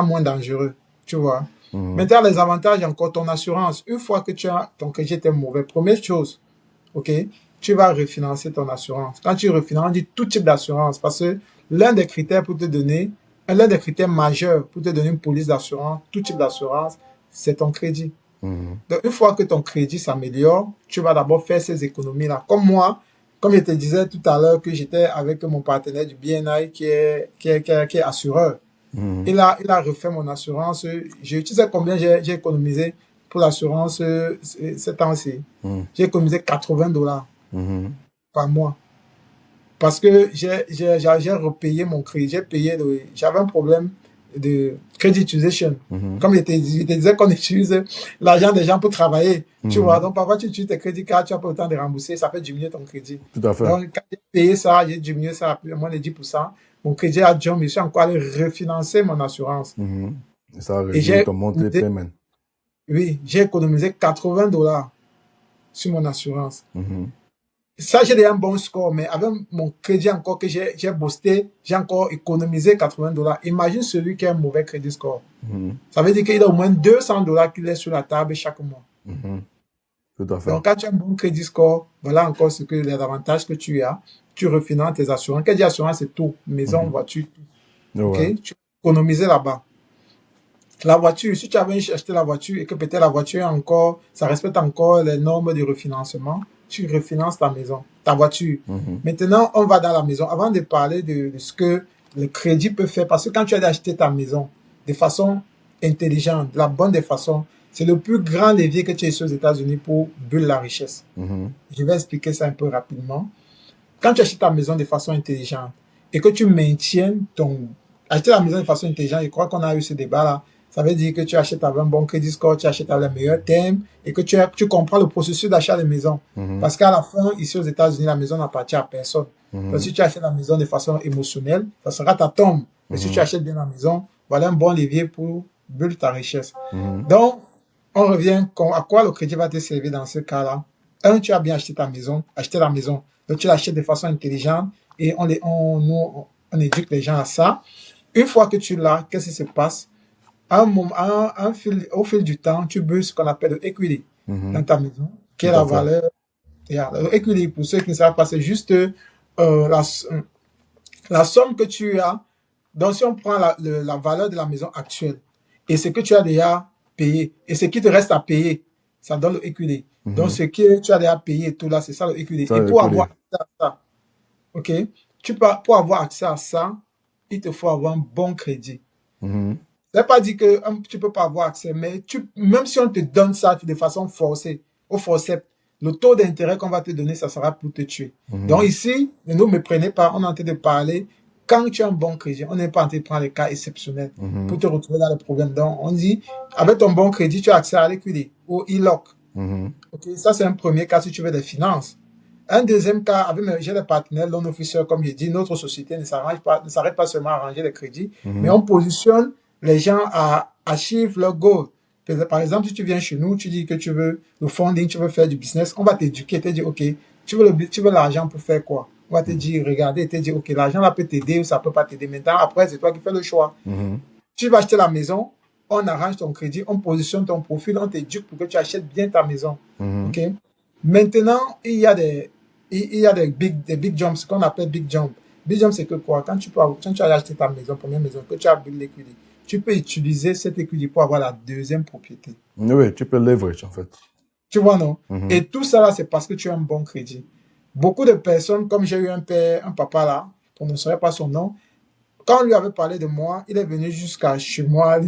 moins dangereux. Tu vois. Maintenant, les avantages, encore ton assurance. Une fois que ton crédit est mauvais, première chose, OK, tu vas refinancer ton assurance. Quand tu refinances, on dit tout type d'assurance parce que l'un des critères majeurs pour te donner une police d'assurance, tout type d'assurance, c'est ton crédit. Donc, une fois que ton crédit s'améliore, tu vas d'abord faire ces économies-là. Comme moi, comme je te disais tout à l'heure que j'étais avec mon partenaire du BNI qui est assureur. Il a refait mon assurance. Tu sais combien j'ai économisé pour l'assurance ce temps-ci? J'ai économisé $80 par mois. Parce que j'ai repayé mon crédit. J'avais un problème de credit utilisation. Comme je te disais qu'on utilise l'argent des gens pour travailler. Tu vois, donc parfois tu utilises tes crédits cards, tu n'as pas le temps de rembourser, ça fait diminuer ton crédit. Tout à fait. Donc quand j'ai payé ça, j'ai diminué ça à moins de 10%. Mon crédit a jump, je suis encore allé refinancer mon assurance. Et ça a réduit ton monthly payment. Oui, j'ai économisé $80 sur mon assurance. Ça, j'ai déjà un bon score, mais avec mon crédit encore que j'ai boosté, j'ai encore économisé $80. Imagine celui qui a un mauvais crédit score. Ça veut dire qu'il a au moins $200 qu'il laisse sur la table chaque mois. Tout à fait. Donc, quand tu as un bon crédit score, voilà encore les avantages que tu as. Tu refinances tes assurances. Crédit assurance, c'est tout. Maison, voiture, tout. OK? Tu économises là-bas. La voiture, si tu avais acheté la voiture et que peut-être la voiture ça respecte encore les normes de refinancement, tu refinances ta voiture. Maintenant, on va dans la maison. Avant de parler de ce que le crédit peut faire, parce que quand tu as acheté ta maison de façon intelligente, de la bonne des façons, c'est le plus grand levier que tu as aux États-Unis pour buller la richesse. Je vais expliquer ça un peu rapidement. Quand tu achètes ta maison de façon intelligente et que tu maintiens acheter la maison de façon intelligente, je crois qu'on a eu ce débat-là. Ça veut dire que tu achètes avec un bon crédit score, tu achètes avec les meilleurs thèmes et que tu comprends le processus d'achat de maison. Parce qu'à la fin, ici aux États-Unis, la maison n'appartient à personne. Donc, si tu achètes la maison de façon émotionnelle, ça sera ta tombe. Mais si tu achètes bien la maison, voilà un bon levier pour buller ta richesse. Donc, on revient à quoi le crédit va te servir dans ce cas-là. Tu as bien acheté la maison. Donc, tu l'achètes de façon intelligente et on éduque les gens à ça. Une fois que tu l'as, qu'est-ce qui se passe? Au fil du temps, tu builds ce qu'on appelle le equity dans ta maison, qui est la valeur. Le equity, pour ceux qui ne savent pas, c'est juste la somme que tu as. Donc, si on prend la valeur de la maison actuelle et ce que tu as déjà payé et ce qui te reste à payer, ça donne le equity. Donc, ce que tu as déjà payé, tout là, c'est ça le equity. Et pour avoir accès à ça, OK, pour avoir accès à ça, il te faut avoir un bon crédit. Ça ne veut pas dire que tu ne peux pas avoir accès, mais même si on te donne ça de façon forcée, au forceps, le taux d'intérêt qu'on va te donner, ça sera pour te tuer. Donc ici, ne nous méprenez pas, on est en train de parler quand tu as un bon crédit. On n'est pas en train de prendre les cas exceptionnels pour te retrouver dans le problème. Donc on dit, avec ton bon crédit, tu as accès à l'équité ou e-lock. Okay, ça, c'est un premier cas si tu veux des finances. Un deuxième cas, j'ai des partenaires, loan officers, comme j'ai dit, notre société ne s'arrête pas seulement à arranger les crédits, mais on positionne les gens à achieve leur goal. Par exemple, si tu viens chez nous, tu dis que tu veux le funding, tu veux faire du business, on va t'éduquer, te dire, OK, tu veux l'argent pour faire quoi? On va te dire, regardez, te dire, OK, l'argent là peut t'aider ou ça peut pas t'aider. Maintenant, après, c'est toi qui fais le choix. Tu vas acheter la maison, on arrange ton crédit, on positionne ton profil, on t'éduque pour que tu achètes bien ta maison. OK? Maintenant, il y a des big jumps, ce qu'on appelle big jump. Big jump, c'est que quoi? Quand tu as acheté ta maison, première maison, que tu as build l'équité, tu peux utiliser cette équité pour avoir la deuxième propriété. Oui, tu peux leverage, en fait. Tu vois, non? Et tout ça, là, c'est parce que tu as un bon crédit. Beaucoup de personnes, comme j'ai eu un papa là, je ne prononcerai pas son nom, quand on lui avait parlé de moi, il est venu jusqu'à chez moi.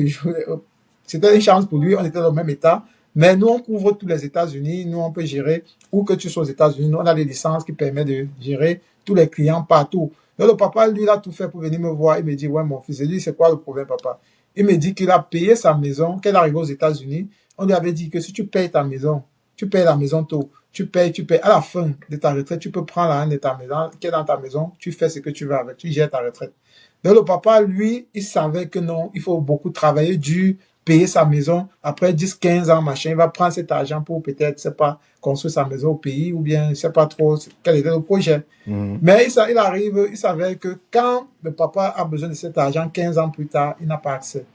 C'était une chance pour lui, on était dans le même état. Mais nous, on couvre tous les États-Unis. Nous, on peut gérer où que tu sois aux États-Unis. Nous, on a des licences qui permettent de gérer tous les clients partout. Donc, le papa, lui, il a tout fait pour venir me voir. Il me dit, ouais, mon fils, je lui dis, c'est quoi le problème, papa? Il me dit qu'il a payé sa maison, qu'elle arrive aux États-Unis. On lui avait dit que si tu payes ta maison, tu payes la maison tôt, tu payes. À la fin de ta retraite, tu peux prendre l'argent de ta maison, qui est dans ta maison, tu fais ce que tu veux avec, tu gères ta retraite. Donc, le papa, lui, il savait que non, il faut beaucoup travailler dur, payer sa maison. Après 10, 15 ans, machin, il va prendre cet argent pour peut-être, je sais pas, construire sa maison au pays ou bien, je sais pas trop quel était le projet. Mais il savait que quand le papa a besoin de cet argent 15 ans plus tard, il n'a pas accès.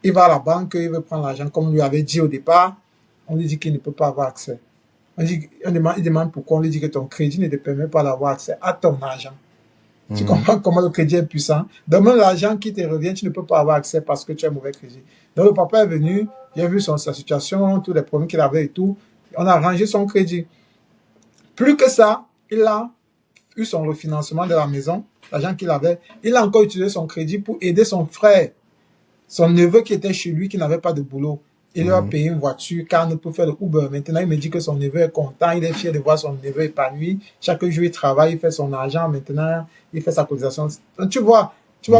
Il va à la banque, il veut prendre l'argent comme on lui avait dit au départ. On lui dit qu'il ne peut pas avoir accès. Il demande pourquoi. On lui dit que ton crédit ne te permet pas d'avoir accès à ton argent. Tu comprends comment le crédit est puissant. Donc, même l'argent qui te revient, tu ne peux pas avoir accès parce que tu as un mauvais crédit. Donc, le papa est venu, il a vu sa situation, tous les problèmes qu'il avait et tout. On a arrangé son crédit. Plus que ça, il a eu son refinancement de la maison, l'argent qu'il avait. Il a encore utilisé son crédit pour aider son frère, son neveu qui était chez lui, qui n'avait pas de boulot. Il lui a payé une voiture, car nous pouvons faire le Uber. Maintenant, il me dit que son neveu est content, il est fier de voir son neveu épanoui. Chaque jour, il travaille, il fait son argent. Maintenant, il fait sa cotisation. Donc, tu vois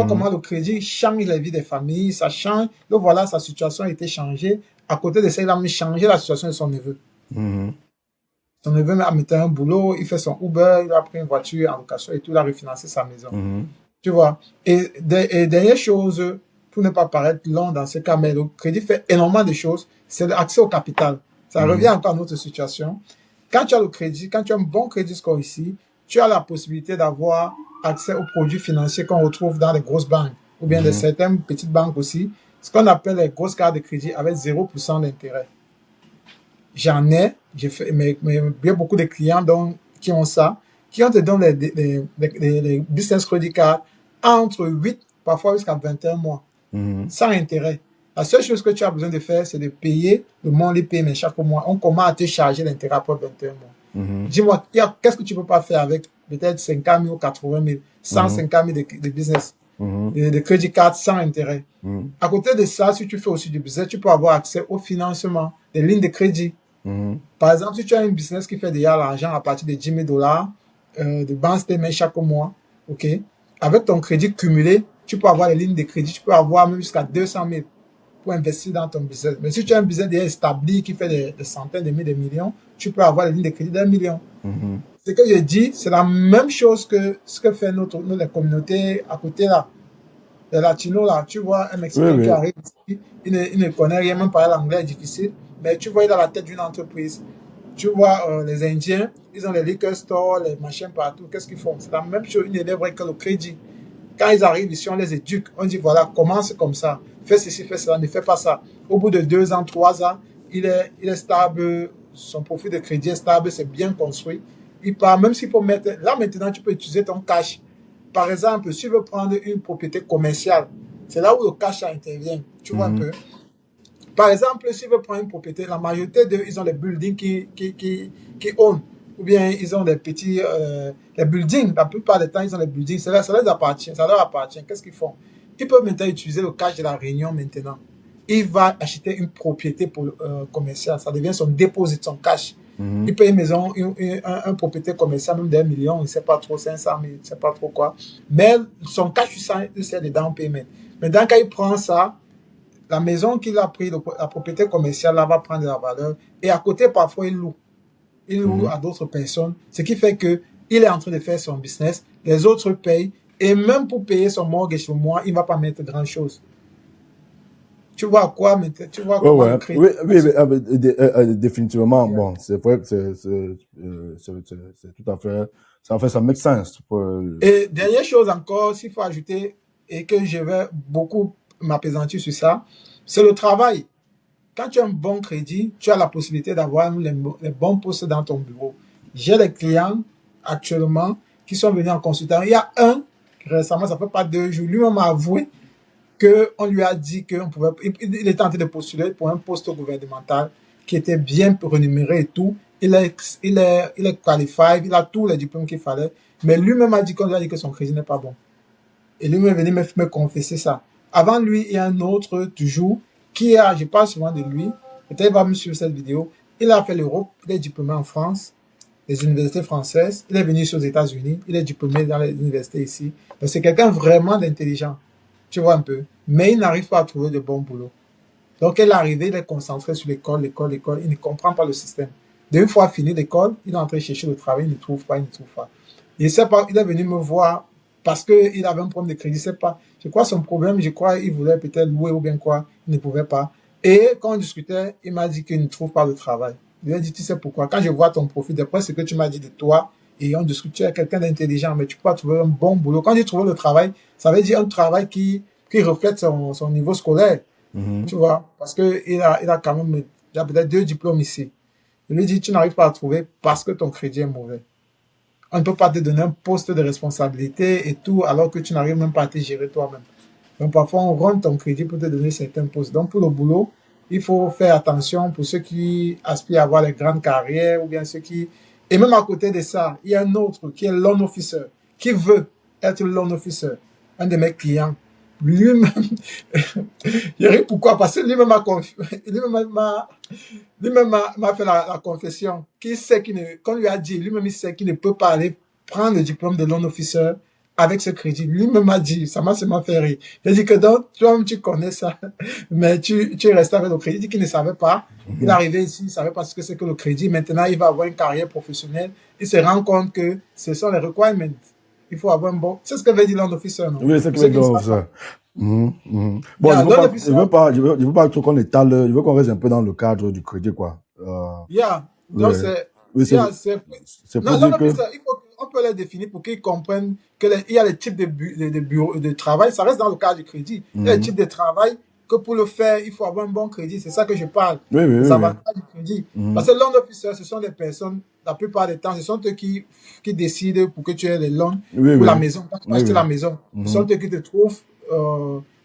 comment le crédit change la vie des familles, ça change. Donc, voilà, sa situation a été changée. À côté de ça, il a même changé la situation de son neveu. Son neveu a mis un boulot, il fait son Uber, il a pris une voiture en location et tout, il a refinancé sa maison. Tu vois. Et dernière chose, pour ne pas paraître long dans ce cas, mais le crédit fait énormément de choses, c'est l'accès au capital. Ça revient encore à notre situation. Quand tu as le crédit, quand tu as un bon crédit score ici, tu as la possibilité d'avoir accès aux produits financiers qu'on retrouve dans les grosses banques, ou bien de certaines petites banques aussi, ce qu'on appelle les grosses cartes de crédit avec 0% d'intérêt. J'en ai, mais bien beaucoup de clients qui ont ça, qui ont te donné les business credit cards entre 8, parfois jusqu'à 21 mois. Sans intérêt. La seule chose que tu as besoin de faire, c'est de payer le monthly payment chaque mois. On commence à te charger l'intérêt après 21 mois. Dis-moi, qu'est-ce que tu peux pas faire avec peut-être 50 000 ou 80 000, 150 000 de business, de credit card sans intérêt. À côté de ça, si tu fais aussi du business, tu peux avoir accès au financement, des lignes de crédit. Par exemple, si tu as un business qui fait déjà l'argent à partir de 10 000 $, de banque paiement chaque mois, ok, avec ton crédit cumulé, tu peux avoir les lignes de crédit, tu peux avoir même jusqu'à 200 000 pour investir dans ton business. Mais si tu as un business déjà établi qui fait des centaines de milliers de millions, tu peux avoir les lignes de crédit d'1 million. Ce que je dis, c'est la même chose que ce que fait les communautés à côté là. Les latinos là, tu vois un Mexicain qui arrive ici, il ne connaît rien, même parler l'anglais est difficile, mais tu vois, il est à la tête d'une entreprise. Tu vois, les Indiens, ils ont les liquor stores, les machins partout. Qu'est-ce qu'ils font? C'est la même chose, ils élèvent que le crédit. Quand ils arrivent ici, on les éduque. On dit, voilà, commence comme ça. Fais ceci, fais cela, ne fais pas ça. Au bout de 2 ans, 3 ans, il est stable. Son profil de crédit est stable, c'est bien construit. Il part, même s'il faut mettre... Là, maintenant, tu peux utiliser ton cash. Par exemple, si tu veux prendre une propriété commerciale, c'est là où le cash intervient. Tu vois un peu. Par exemple, si tu veux prendre une propriété, la majorité d'eux, ils ont les buildings qui own. Ou bien ils ont des petits... les buildings, la plupart du temps, ils ont les buildings. Ça les appartient, ça leur appartient. Qu'est-ce qu'ils font? Ils peuvent maintenant utiliser le cash de la Réunion maintenant. Il va acheter une propriété commerciale. Ça devient son dépôt, son cash. Il paye une maison, un propriétaire commercial, même d'1 million, il ne sait pas trop, 500 000, il ne sait pas trop quoi. Mais son cash, c'est des down payment. Maintenant, quand il prend ça, la maison qu'il a pris, la propriété commerciale, là, va prendre de la valeur. Et à côté, parfois, il loue. Il loue à d'autres personnes. Ce qui fait que il est en train de faire son business. Les autres payent. Et même pour payer son mortgage au mois, il ne va pas mettre grand-chose. Tu vois quoi, tu vois Ouais, comment le ouais. crédit Oui, oui, fonctionne. définitivement. Yeah. Bon, c'est vrai que c'est tout à fait, ça en fait, ça make sense. Et dernière chose encore, s'il faut ajouter, et que je vais beaucoup m'appesantir sur ça, c'est le travail. Quand tu as un bon crédit, tu as la possibilité d'avoir les bons postes dans ton bureau. J'ai des clients actuellement qui sont venus en consultant. Il y a un, récemment, ça fait pas 2 jours, lui-même m'a avoué qu'on lui a dit qu'on pouvait, il était en train de postuler pour un poste gouvernemental qui était bien rémunéré et tout. Il est qualifié, il a tous les diplômes qu'il fallait, mais lui-même a dit qu'on lui a dit que son crédit n'est pas bon. Et lui-même est venu me confesser ça. Avant lui, il y a un autre, toujours, je parle souvent de lui, peut-être il va me suivre cette vidéo, il a fait l'Europe, il est diplômé en France, les universités françaises, il est venu ici aux États-Unis, il est diplômé dans les universités ici. Donc c'est quelqu'un vraiment d'intelligent, tu vois un peu, mais il n'arrive pas à trouver de bon boulot. Donc, il est arrivé, il est concentré sur l'école, il ne comprend pas le système. Une fois fini l'école, il est en train de chercher le travail, il ne trouve pas, il ne trouve pas. Il sait pas, il est venu me voir parce qu'il avait un problème de crédit, je sais pas. Je crois son problème, je crois il voulait peut-être louer ou bien quoi, il ne pouvait pas. Et quand on discutait, il m'a dit qu'il ne trouve pas de travail. Je lui ai dit, tu sais pourquoi? Quand je vois ton profil, d'après ce que tu m'as dit de toi, et on discute, tu es quelqu'un d'intelligent, mais tu peux pas trouver un bon boulot. Quand tu trouves le travail, ça veut dire un travail qui reflète son niveau scolaire. Tu vois, parce que il a quand même, il a peut-être 2 diplômes ici. Il lui dit, tu n'arrives pas à trouver parce que ton crédit est mauvais. On ne peut pas te donner un poste de responsabilité et tout, alors que tu n'arrives même pas à te gérer toi-même. Donc, parfois, on rend ton crédit pour te donner certains postes. Donc, pour le boulot, il faut faire attention pour ceux qui aspirent à avoir les grandes carrières ou bien ceux qui... Et même à côté de ça, il y a un autre qui est loan officer, qui veut être loan officer. Un de mes clients, lui-même, je ris pourquoi? Parce que lui-même m'a fait la confession qu'il sait qu'il ne, qu'on lui a dit, lui-même il sait qu'il ne peut pas aller prendre le diplôme de loan officer avec ce crédit. Lui-même m'a dit, ça m'a fait rire. Il a dit que donc, toi-même tu connais ça, mais tu es resté avec le crédit. Il dit qu'il ne savait pas. Il est arrivé ici, il ne savait pas ce que c'est que le crédit. Maintenant, il va avoir une carrière professionnelle. Il se rend compte que ce sont les requirements. Il faut avoir un bon... C'est ce que veut dire loan officer, non? Oui, c'est Pour que ceux qui ne savent pas. ça. Bon, Yeah, loan officer, je veux pas trop qu'on étale, je veux qu'on reste un peu dans le cadre du crédit, quoi. yeah. Oui, Donc, c'est... oui, Yeah, c'est pour non, dire loan que, officer, on peut les définir pour qu'ils comprennent qu'il y a les types de bureaux de travail. Ça reste dans le cadre du crédit. Il y a les types de travail que pour le faire, il faut avoir un bon crédit. C'est ça que je parle. oui, oui, Les oui, oui. avantages du crédit. Parce que loan officer, ce sont des personnes, la plupart du temps, ce sont eux qui décident pour que tu aies les loans Oui, pour oui, la maison. Quand tu vas oui, acheter oui. la maison, ce sont eux qui te trouvent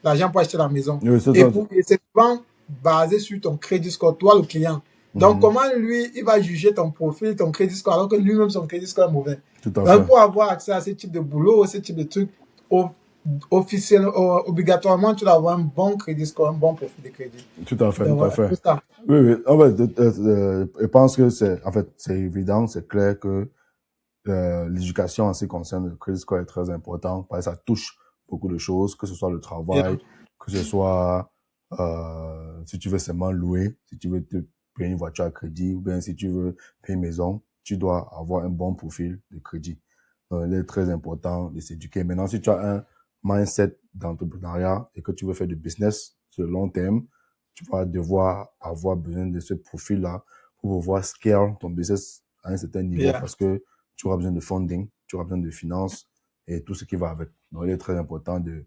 l'argent pour acheter la maison. Oui, c'est Et, ça. et c'est souvent basé sur ton crédit score, toi le client. Donc, comment lui, il va juger ton profil, ton crédit score, alors que lui-même, son crédit score est mauvais. Tout à Donc, fait. pour avoir accès à ce type de boulot, ce type de trucs, officiel, obligatoirement, tu dois avoir un bon crédit score, un bon profil de crédit. Tout à fait, Donc, tout à voilà, fait. c'est ça. Oui, oui. En fait, je pense que en fait, c'est évident, c'est clair que l'éducation en ce qui concerne le crédit score est très important parce que ça touche beaucoup de choses, que ce soit le Yeah. travail, que ce soit si tu veux seulement louer, si tu veux te payer une voiture à crédit ou bien si tu veux payer une maison, tu dois avoir un bon profil de crédit. Donc, il est très important de s'éduquer. Maintenant, si tu as un mindset d'entrepreneuriat et que tu veux faire du business sur le long terme, tu vas devoir avoir besoin de ce profil-là pour pouvoir scale ton business à un certain niveau Yeah. parce que tu auras besoin de funding, tu auras besoin de finances et tout ce qui va avec. Donc, il est très important de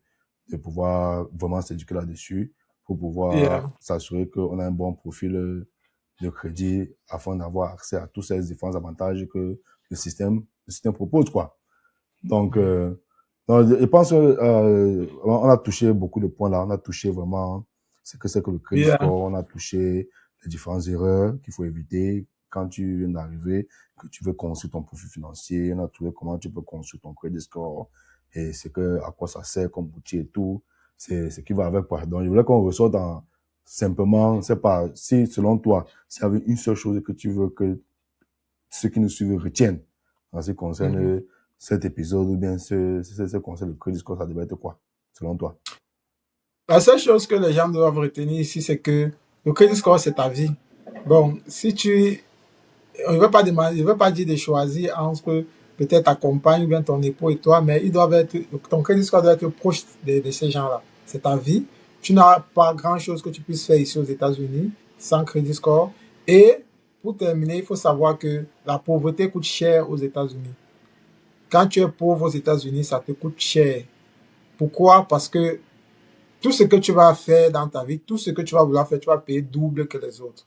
pouvoir vraiment s'éduquer là-dessus pour pouvoir Yeah. s'assurer qu'on a un bon profil de crédit afin d'avoir accès à tous ces différents avantages que le système propose, quoi. Donc, je pense que, on a touché beaucoup de points là. On a touché vraiment ce que c'est que le crédit Yeah. score. On a touché les différentes erreurs qu'il faut éviter quand tu viens d'arriver, que tu veux construire ton profil financier. On a trouvé comment tu peux construire ton crédit score et c'est que, à quoi ça sert comme outil et tout. C'est ce qui va avec, quoi. Donc, je voulais qu'on ressorte simplement, c'est pas, si, selon toi, s'il y avait une seule chose que tu veux que ceux qui nous suivent retiennent en ce qui concerne cet épisode ou bien ce conseil de Crédit Score, ça devrait être quoi, selon toi? La seule chose que les gens doivent retenir ici, c'est que le crédit score, c'est ta vie. Bon, si tu, on ne veut pas demander, je ne veut pas dire de choisir entre peut-être ta compagne ou bien ton époux et toi, mais ils doivent être, ton crédit score doit être proche de ces gens-là. C'est ta vie. Tu n'as pas grand-chose que tu puisses faire ici aux États-Unis sans crédit score. Et pour terminer, il faut savoir que la pauvreté coûte cher aux États-Unis. Quand tu es pauvre aux États-Unis, ça te coûte cher. Pourquoi? Parce que tout ce que tu vas faire dans ta vie, tout ce que tu vas vouloir faire, tu vas payer double que les autres.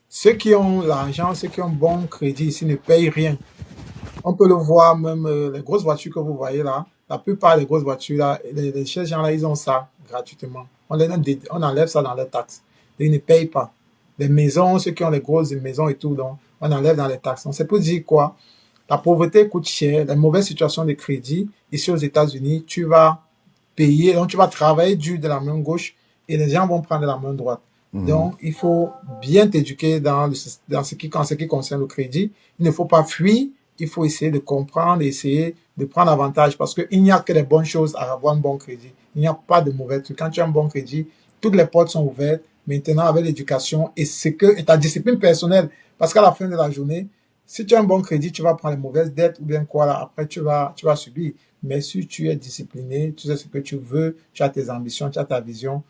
Ceux qui ont l'argent, ceux qui ont bon crédit ici ne payent rien. On peut le voir même, les grosses voitures que vous voyez là, la plupart des grosses voitures là, ces gens là, ils ont ça gratuitement. On enlève ça dans les taxes. Ils ne payent pas. Les maisons, ceux qui ont les grosses maisons et tout, donc, on enlève dans les taxes. Donc, c'est pour dire quoi? La pauvreté coûte cher, la mauvaise situation de crédit, ici aux États-Unis, tu vas payer, donc tu vas travailler dur de la main gauche et les gens vont prendre la main droite. Donc, il faut bien t'éduquer dans ce qui concerne le crédit. Il ne faut pas fuir, il faut essayer de comprendre, essayer de prendre avantage parce qu'il n'y a que des bonnes choses à avoir un bon crédit. Il n'y a pas de mauvais trucs. Quand tu as un bon crédit, toutes les portes sont ouvertes. Maintenant, avec l'éducation et ta discipline personnelle, parce qu'à la fin de la journée, si tu as un bon crédit, tu vas prendre les mauvaises dettes ou bien quoi là, après tu vas subir. Mais si tu es discipliné, tu sais ce que tu veux, tu as tes ambitions, tu as ta vision,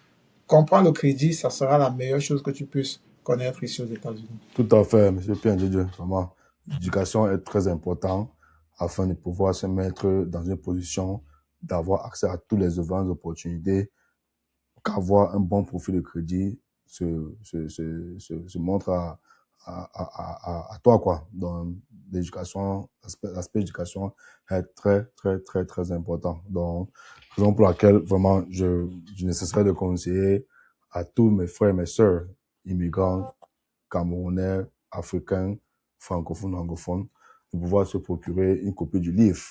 comprendre le crédit, ça sera la meilleure chose que tu puisses connaître ici aux États-Unis. Tout à fait, monsieur Pierre Dieu, vraiment. L'éducation est très importante afin de pouvoir se mettre dans une position d'avoir accès à tous les grandes opportunités, qu'avoir un bon profil de crédit se montre à toi, quoi. Donc, l'éducation, l'aspect éducation est très, très, très, très important. Donc, raison pour laquelle, vraiment, je ne cesserai de conseiller à tous mes frères et mes sœurs immigrants, camerounais, africains, francophones, anglophones, de pouvoir se procurer une copie du livre.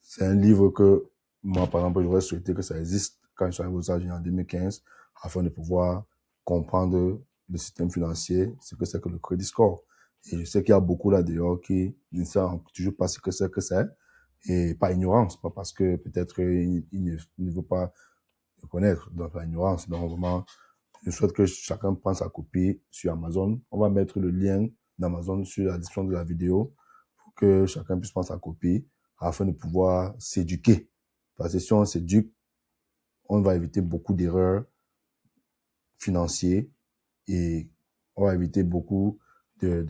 C'est un livre que moi, par exemple, j'aurais souhaité que ça existe quand je suis arrivé aux États-Unis en 2015, afin de pouvoir comprendre le système financier, ce que c'est que le credit score. Et je sais qu'il y a beaucoup là dehors qui ne savent toujours pas ce que c'est, et pas ignorance, pas parce que peut-être il ne veut pas le connaître, donc pas ignorance. Donc vraiment, je souhaite que chacun prenne sa copie sur Amazon. On va mettre le lien d'Amazon sur la description de la vidéo pour que chacun puisse prendre sa copie afin de pouvoir s'éduquer. Parce que si on s'éduque, on va éviter beaucoup d'erreurs financières et on va éviter beaucoup on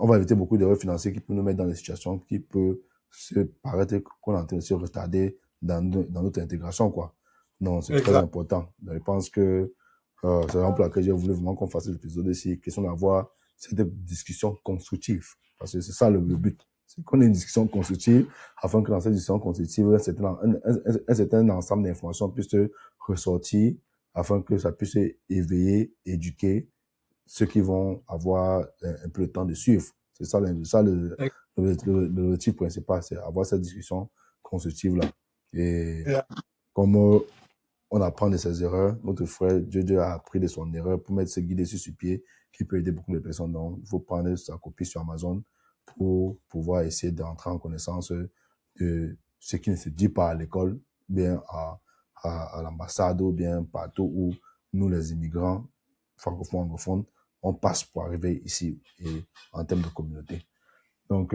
va éviter beaucoup d'erreurs financières qui peuvent nous mettre dans des situations qui peuvent se paraître qu'on est en train de se retarder dans notre intégration, quoi. Non, c'est très important. Donc, je pense que c'est la raison pour laquelle j'ai voulu vraiment qu'on fasse l'épisode ici, question d'avoir cette discussion constructive. Parce que c'est ça le but. C'est qu'on ait une discussion constructive afin que dans cette discussion constructive, un certain ensemble d'informations puisse ressortir afin que ça puisse éveiller, éduquer ceux qui vont avoir un peu le temps de suivre. C'est ça l'objectif principal, c'est avoir cette discussion constructive-là. Et comme on apprend de ses erreurs, notre frère Dieu a appris de son erreur pour mettre ses guides sur ses pieds, qui peut aider beaucoup de personnes. Donc, il faut prendre sa copie sur Amazon pour pouvoir essayer d'entrer en connaissance de ce qui ne se dit pas à l'école, bien à l'ambassade ou bien partout où nous, les immigrants francophones, anglophones, on passe pour arriver ici et en termes de communauté. Donc,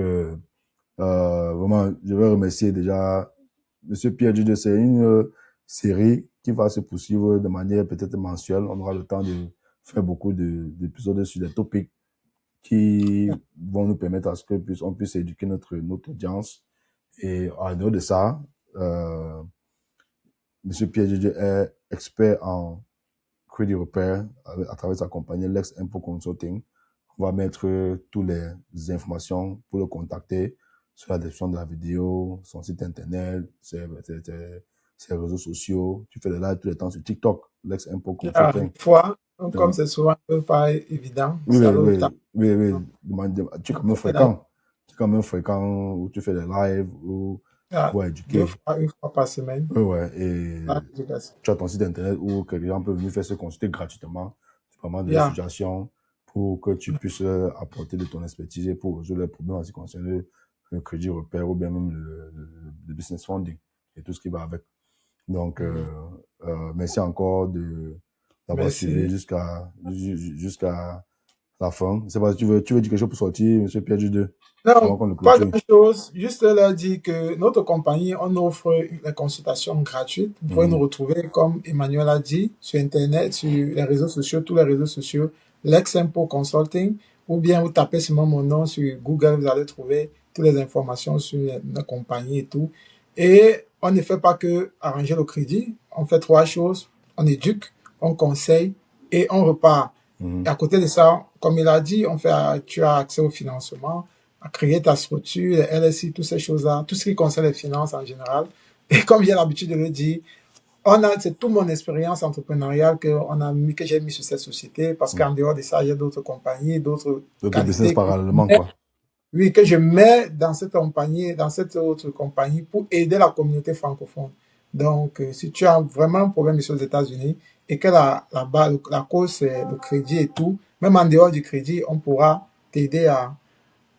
vraiment, je veux remercier déjà Monsieur Pierre Dieu. C'est une série qui va se poursuivre de manière peut-être mensuelle. On aura le temps de faire beaucoup d'épisodes sur des topics qui vont nous permettre à ce que on puisse éduquer notre audience. Et en dehors de ça, Monsieur Pierre Dieu est expert en Credit Repair à travers sa compagnie Lex Import Consulting. On va mettre toutes les informations pour le contacter sur la description de la vidéo, son site internet, ses réseaux sociaux. Tu fais des lives tout le temps sur TikTok, Lex Import Consulting. Fois, comme c'est souvent un peu pas évident. Oui. Tu es quand même fréquent. Tu es quand même fréquent où tu fais des lives ou pour éduquer. Une fois par semaine. Ouais. Et tu as ton site internet où quelqu'un peut venir faire se consulter gratuitement. C'est vraiment des situations pour que tu puisses apporter de ton expertise et pour résoudre les problèmes en ce qui concerne le crédit repère ou bien même le business funding et tout ce qui va avec. Donc, merci encore d'avoir suivi Merci. jusqu'à la fin. C'est pas si tu veux dire quelque chose pour sortir, Monsieur Pierre Dudeux, avant Non, qu'on le pas clôture. grand-chose. Juste leur dire que notre compagnie, on offre les consultations gratuites. Vous pouvez nous retrouver, comme Emmanuel a dit, sur Internet, sur les réseaux sociaux, tous les réseaux sociaux, Lex-Impo Consulting, ou bien vous tapez seulement mon nom sur Google, vous allez trouver toutes les informations sur la compagnie et tout. Et on ne fait pas que arranger le crédit. On fait trois choses. On éduque, on conseille et on repart. Et à côté de ça, comme il a dit, tu as accès au financement, à créer ta structure, les LSI, toutes ces choses-là, tout ce qui concerne les finances en général. Et comme j'ai l'habitude de le dire, c'est toute mon expérience entrepreneuriale que j'ai mis sur cette société, parce qu'en dehors de ça, il y a d'autres compagnies, d'autres business qualités parallèlement, quoi. oui, que je mets dans cette compagnie, dans cette autre compagnie pour aider la communauté francophone. Donc, si tu as vraiment un problème ici aux États-Unis et que la cause c'est le crédit et tout, même en dehors du crédit, on pourra t'aider à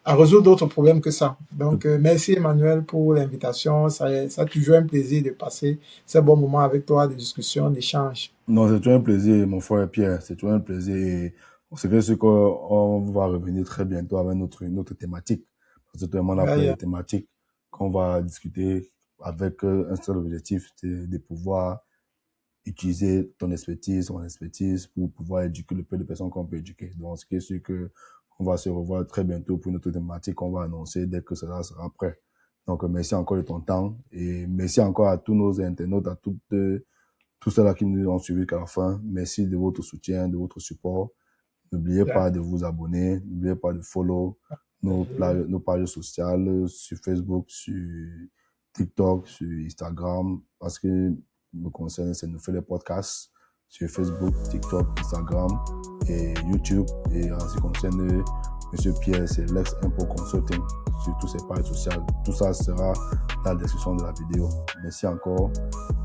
résoudre d'autres problèmes que ça. Donc, merci Emmanuel pour l'invitation. Ça a toujours un plaisir de passer ces bons moments avec toi, de discussion, d'échange. Non, c'est toujours un plaisir, mon frère Pierre. C'est toujours un plaisir. Et c'est que ce qu'on va revenir très bientôt avec notre thématique. Parce que on a plein de Yeah. thématiques qu'on va discuter avec un seul objectif, c'est de pouvoir utiliser ton expertise, mon expertise pour pouvoir éduquer le peu de personnes qu'on peut éduquer. Donc, ce qui est sûr que on va se revoir très bientôt pour une autre thématique qu'on va annoncer dès que cela sera prêt. Donc, merci encore de ton temps et merci encore à tous nos internautes, à tous ceux-là qui nous ont suivis jusqu'à la fin. Merci de votre soutien, de votre support. N'oubliez pas de vous abonner, n'oubliez pas de follow nos pages sociales sur Facebook, sur TikTok, sur Instagram, parce que me concerne, c'est nous faire les podcasts sur Facebook, TikTok, Instagram et YouTube. Et en ce qui concerne Monsieur Pierre, c'est Lex-Impo Consulting sur toutes ces pages sociales. Tout ça sera dans la description de la vidéo. Merci encore.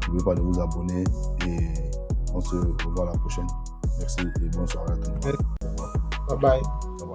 N'oubliez pas de vous abonner et on se revoit la prochaine. Merci et bonne soirée à tout le monde. Bye bye.